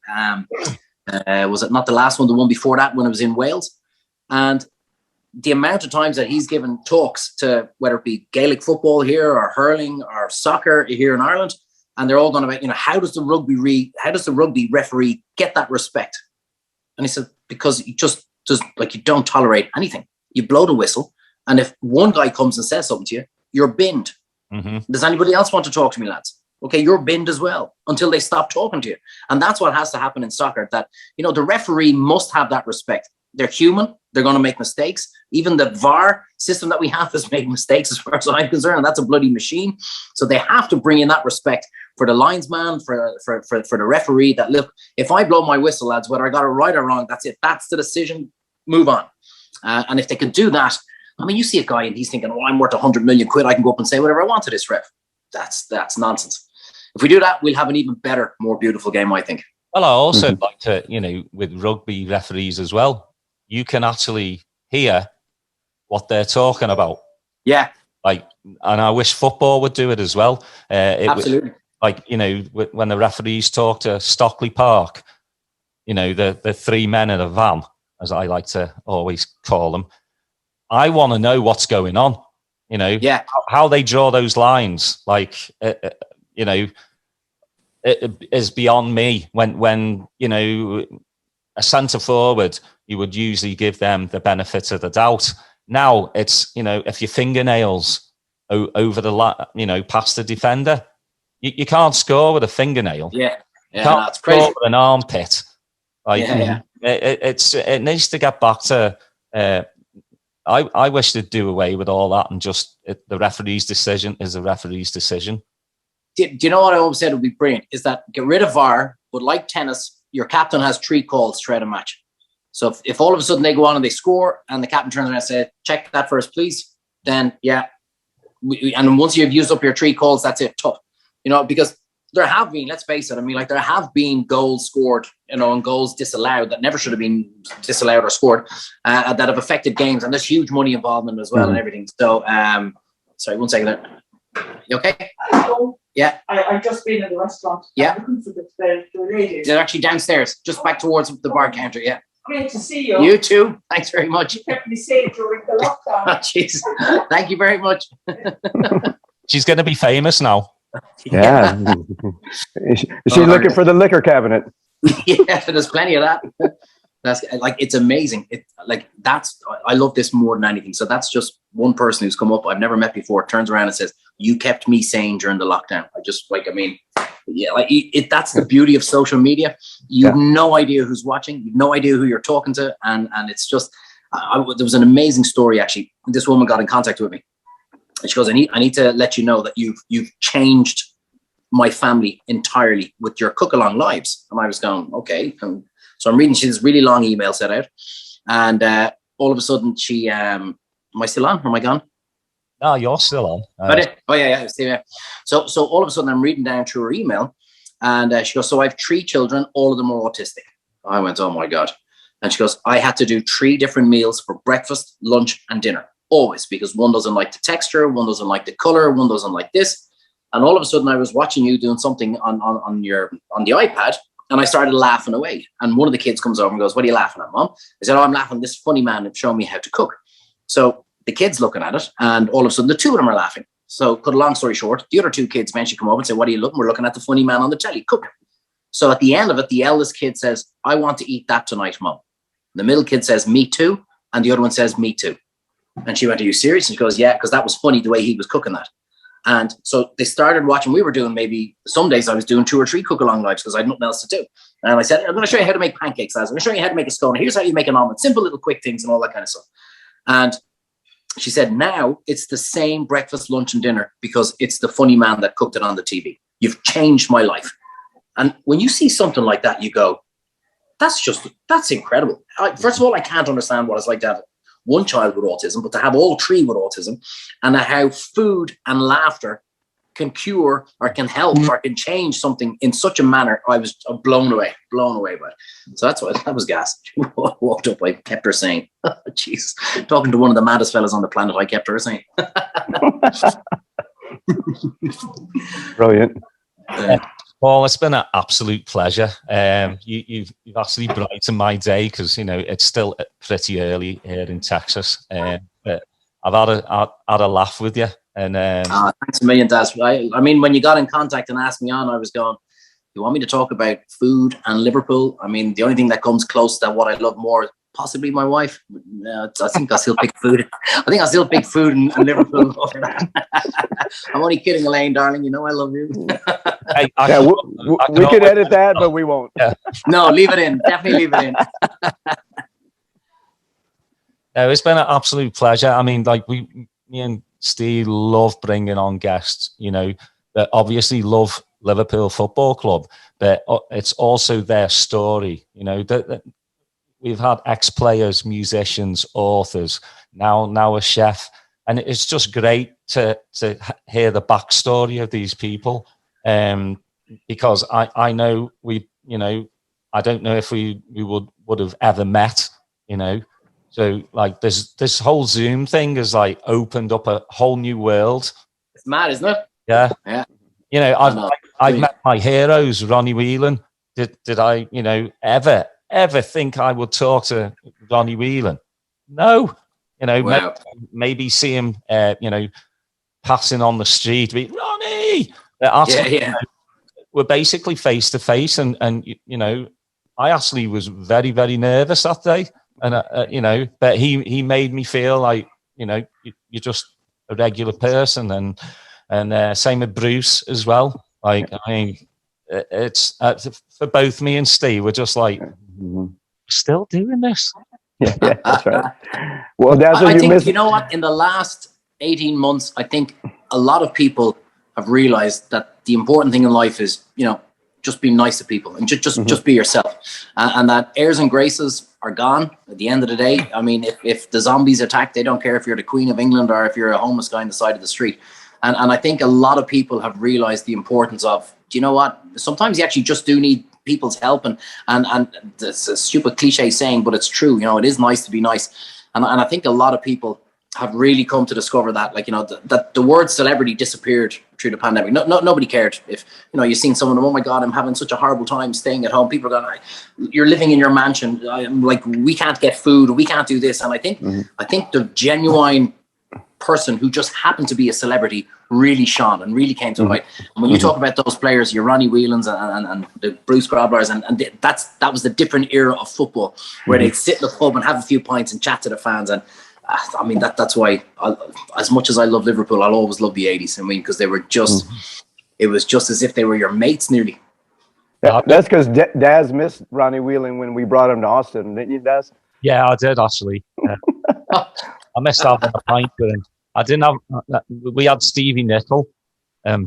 [SPEAKER 3] Was it not the last one, the one before that when it was in Wales? And the amount of times that he's given talks to whether it be Gaelic football here or hurling or soccer here in Ireland, and they're all going about, you know, how does the rugby referee get that respect? And he said, because he just does, like, you don't tolerate anything. You blow the whistle, and if one guy comes and says something to you, you're binned.
[SPEAKER 1] Mm-hmm.
[SPEAKER 3] Does anybody else want to talk to me, lads? Okay, you're binned as well until they stop talking to you. And that's what has to happen in soccer, that, you know, the referee must have that respect. They're human. They're going to make mistakes. Even the VAR system that we have has made mistakes as far as I'm concerned. And that's a bloody machine. So they have to bring in that respect for the linesman, for the referee, that, look, if I blow my whistle, lads, whether I got it right or wrong, that's it. That's the decision. Move on. And if they can do that, I mean, you see a guy and he's thinking, oh, I'm worth 100 million quid. I can go up and say whatever I want to this ref. That's nonsense. If we do that, we'll have an even better, more beautiful game, I think.
[SPEAKER 1] Well, I also like to, you know, with rugby referees as well, you can actually hear what they're talking about.
[SPEAKER 3] Yeah.
[SPEAKER 1] Like, and I wish football would do it as well.
[SPEAKER 3] Absolutely.
[SPEAKER 1] Like, you know, when the referees talk to Stockley Park, you know, the three men in a van, as I like to always call them, I want to know what's going on, you know, how they draw those lines. Like, you know, it is beyond me. When you know, a centre forward, you would usually give them the benefit of the doubt. Now it's, you know, if your fingernails over the you know, past the defender, you can't score with a fingernail.
[SPEAKER 3] Yeah,
[SPEAKER 1] you can't
[SPEAKER 3] that's crazy.
[SPEAKER 1] score with an armpit. Like, it needs to get back to. I wish they'd do away with all that and just the referee's decision is the referee's decision.
[SPEAKER 3] Do you know what I always said would be brilliant? Is that get rid of VAR, but like tennis, your captain has 3 calls throughout a match. So if all of a sudden they go on and they score and the captain turns around and says, check that first, please, then and once you've used up your 3 calls, that's it, tough. You know, because there have been, let's face it, I mean, like, there have been goals scored, you know, and goals disallowed that never should have been disallowed or scored, that have affected games, and there's huge money involvement as well and everything. So, sorry, 1 second there. You okay? Yeah.
[SPEAKER 4] I've just been in the restaurant.
[SPEAKER 3] Yeah.
[SPEAKER 4] Looking for the ladies.
[SPEAKER 3] They're actually downstairs, just back towards the bar counter. Yeah.
[SPEAKER 4] Great to see you.
[SPEAKER 3] You too. Thanks very much.
[SPEAKER 4] You kept me safe during the lockdown.
[SPEAKER 3] Jeez. Thank you very much.
[SPEAKER 1] She's going to be famous now.
[SPEAKER 2] Yeah. Is she looking for the liquor cabinet?
[SPEAKER 3] Yeah, there's plenty of that. That's like, it's amazing. I love this more than anything. So that's just one person who's come up I've never met before, turns around and says, you kept me sane during the lockdown. That's the beauty of social media. You have no idea who's watching. You have no idea who you're talking to. And it's just, there was an amazing story, actually. This woman got in contact with me. And she goes, I need to let you know that you've changed my family entirely with your cook-along lives. And I was going, okay. And so I'm reading, she has this really long email set out. And all of a sudden she, am I still on? Or am I gone?
[SPEAKER 1] No, you're still on.
[SPEAKER 3] Yeah. So all of a sudden I'm reading down through her email, and she goes, so I have 3 children, all of them are autistic. I went, oh my God. And she goes, I had to do 3 different meals for breakfast, lunch and dinner, always, because one doesn't like the texture, one doesn't like the color, one doesn't like this. And all of a sudden I was watching you doing something on the iPad, and I started laughing away. And one of the kids comes over and goes, what are you laughing at, Mom? I said, oh, I'm laughing at this funny man who's showing me how to cook. So the kid's looking at it, and all of a sudden the 2 of them are laughing. So cut a long story short, the other 2 kids eventually come over and say, what are you looking? We're looking at the funny man on the telly cooking. So at the end of it, the eldest kid says, I want to eat that tonight, Mom. The middle kid says, me too. And the other one says, me too. And she went, are you serious? And she goes, yeah, because that was funny the way he was cooking that. And so they started watching. We were doing, maybe some days I was doing 2 or 3 cook-along lives because I had nothing else to do. And I said, I'm going to show you how to make pancakes, lads. I'm going to show you how to make a scone. Here's how you make an omelet. Simple little quick things and all that kind of stuff. And she said, now it's the same breakfast, lunch and dinner because it's the funny man that cooked it on the TV. You've changed my life. And when you see something like that, you go, that's incredible. First of all, I can't understand what it's like to have 1 child with autism, but to have all 3 with autism, and how food and laughter can cure or can help or can change something in such a manner. I was blown away by it. So that's what, that was gas. She walked up, I kept her saying, jeez, talking to one of the maddest fellas on the planet, I kept her saying.
[SPEAKER 2] Brilliant.
[SPEAKER 1] Paul, it's been an absolute pleasure. You've actually brightened my day because, you know, it's still pretty early here in Texas. But I've had a laugh with you. And
[SPEAKER 3] thanks a million, Daz. I mean, when you got in contact and asked me on, I was going, you want me to talk about food and Liverpool? I mean, the only thing that comes close to what I love more possibly my wife. I think I'll still pick food. I think I'll still pick food in Liverpool over that. I'm only kidding, Elaine, darling. You know I love you.
[SPEAKER 1] Hey,
[SPEAKER 2] we could edit that, but we won't.
[SPEAKER 1] Yeah.
[SPEAKER 3] No, leave it in. Definitely leave it in.
[SPEAKER 1] No, it's been an absolute pleasure. I mean, like me and Steve love bringing on guests, you know, that obviously love Liverpool Football Club, but it's also their story, you know, that we've had ex-players, musicians, authors, now a chef, and it's just great to hear the backstory of these people, because I know I don't know if we would have ever met, you know. So like this whole Zoom thing has like opened up a whole new world.
[SPEAKER 3] It's mad, isn't it?
[SPEAKER 1] Yeah.
[SPEAKER 3] Yeah.
[SPEAKER 1] You know, I've met my heroes, Ronnie Whelan. Did I, you know, ever think I would talk to Ronnie Whelan? No. You know,
[SPEAKER 3] wow.
[SPEAKER 1] maybe see him, you know, passing on the street, be Ronnie.
[SPEAKER 3] Yeah.
[SPEAKER 1] We're basically face to face, and you know, I actually was very, very nervous that day. And, you know, but he made me feel like, you know, you're just a regular person. And same with Bruce as well. Like, I mean, it's for both me and Steve, we're just like, still doing this.
[SPEAKER 2] Yeah, that's right. Well, that's what
[SPEAKER 3] I think, you know what, in the last 18 months, I think a lot of people have realized that the important thing in life is, you know, just be nice to people and just be yourself, and that airs and graces are gone at the end of the day. I mean, if the zombies attack, they don't care if you're the Queen of England or if you're a homeless guy on the side of the street. And I think a lot of people have realized the importance of, do you know what? Sometimes you actually just do need people's help, and it's a stupid cliche saying, but it's true. You know, it is nice to be nice, and I think a lot of people have really come to discover that, like, you know, that the word celebrity disappeared through the pandemic. Nobody cared if, you know, you've seen someone, oh my God, I'm having such a horrible time staying at home. People are going, you're living in your mansion. I'm like, we can't get food. We can't do this. And I think the genuine person who just happened to be a celebrity really shone and really came to light. And when you talk about those players, your Ronnie Whelans and the Bruce Groblers, and that was the different era of football where they'd sit in the pub and have a few pints and chat to the fans. And I mean, that's why, as much as I love Liverpool, I'll always love the 80s. I mean, because they were just, it was just as if they were your mates nearly.
[SPEAKER 2] That's because Daz missed Ronnie Whelan when we brought him to Austin, didn't you, Daz?
[SPEAKER 1] Yeah, I did actually. I missed out on a pint with him. I didn't have. We had Stevie Nicol. Yeah.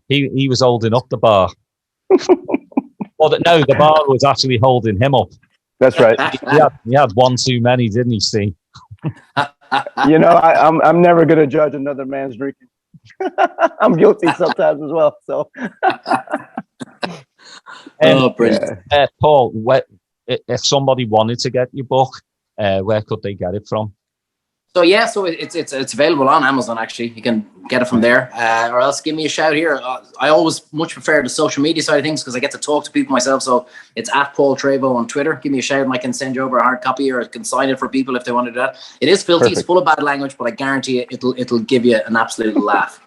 [SPEAKER 1] He was holding up the bar. No, the bar was actually holding him up.
[SPEAKER 2] That's right.
[SPEAKER 1] He had one too many, didn't he, Steve?
[SPEAKER 2] You know, I'm never going to judge another man's drinking. I'm guilty sometimes as well. So,
[SPEAKER 3] brilliant.
[SPEAKER 1] Paul, if somebody wanted to get your book, where could they get it from?
[SPEAKER 3] So it's available on Amazon. Actually, you can get it from there, or else give me a shout here. I always much prefer the social media side of things because I get to talk to people myself. So it's at Paul Treyvaud on Twitter. Give me a shout, and I can send you over a hard copy, or I can sign it for people if they want to do that. It is filthy. Perfect. It's full of bad language, but I guarantee it'll give you an absolute laugh.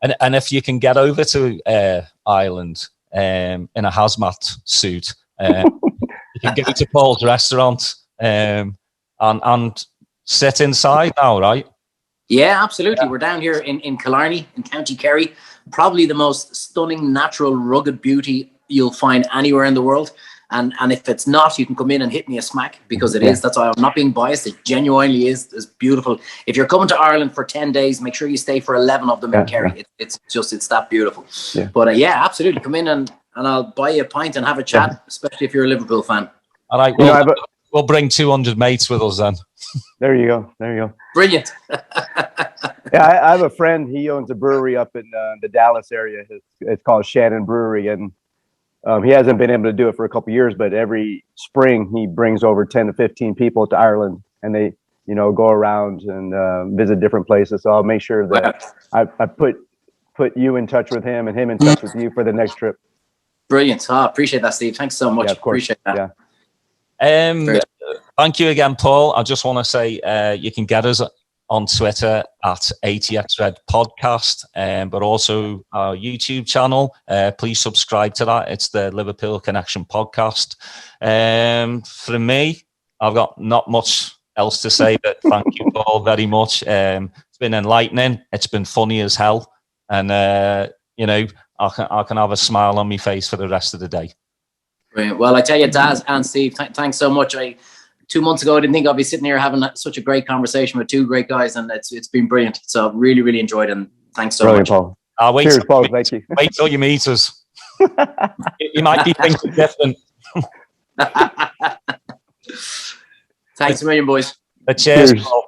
[SPEAKER 1] And if you can get over to Ireland in a hazmat suit, you can go to Paul's restaurant and sit inside now, right?
[SPEAKER 3] Yeah, absolutely. Yeah. We're down here in Killarney, in County Kerry. Probably the most stunning, natural, rugged beauty you'll find anywhere in the world. And if it's not, you can come in and hit me a smack, because it is. That's why I'm not being biased. It genuinely is beautiful. If you're coming to Ireland for 10 days, make sure you stay for 11 of them in Kerry. Yeah. It's that beautiful. Yeah. But absolutely. Come in and I'll buy you a pint and have a chat, especially if you're a Liverpool fan.
[SPEAKER 1] All right. We'll bring 200 mates with us then.
[SPEAKER 2] There you go.
[SPEAKER 3] Brilliant.
[SPEAKER 2] I have a friend. He owns a brewery up in the Dallas area. It's called Shannon Brewery, and he hasn't been able to do it for a couple of years. But every spring, he brings over 10 to 15 people to Ireland, and they, go around and visit different places. So I'll make sure that I put you in touch with him, and him in touch with you for the next trip.
[SPEAKER 3] Brilliant. Appreciate that, Steve. Thanks so much.
[SPEAKER 2] Yeah, of course.
[SPEAKER 3] Appreciate that.
[SPEAKER 2] Yeah.
[SPEAKER 1] Thank you again, Paul. I just want to say you can get us on Twitter at ATXRed Podcast, but also our YouTube channel. Please subscribe to that. It's the Liverpool Connection Podcast. From me, I've got not much else to say, but thank you all very much. It's been enlightening. It's been funny as hell. And, you know, I can have a smile on my face for the rest of the day.
[SPEAKER 3] Brilliant. Well, I tell you, Daz and Steve, thanks so much. 2 months ago, I didn't think I'd be sitting here having such a great conversation with two great guys, and it's been brilliant. So really, really enjoyed it, and thanks so
[SPEAKER 2] Brilliant,
[SPEAKER 3] much.
[SPEAKER 2] Paul.
[SPEAKER 1] Cheers,
[SPEAKER 2] Paul. Thank you.
[SPEAKER 1] Wait till you meet us. You might be thinking different.
[SPEAKER 3] Thanks a million, boys.
[SPEAKER 1] Cheers,
[SPEAKER 2] Cheers.
[SPEAKER 1] Paul.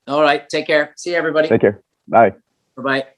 [SPEAKER 3] All right. Take care. See you, everybody.
[SPEAKER 2] Take care. Bye.
[SPEAKER 3] Bye-bye.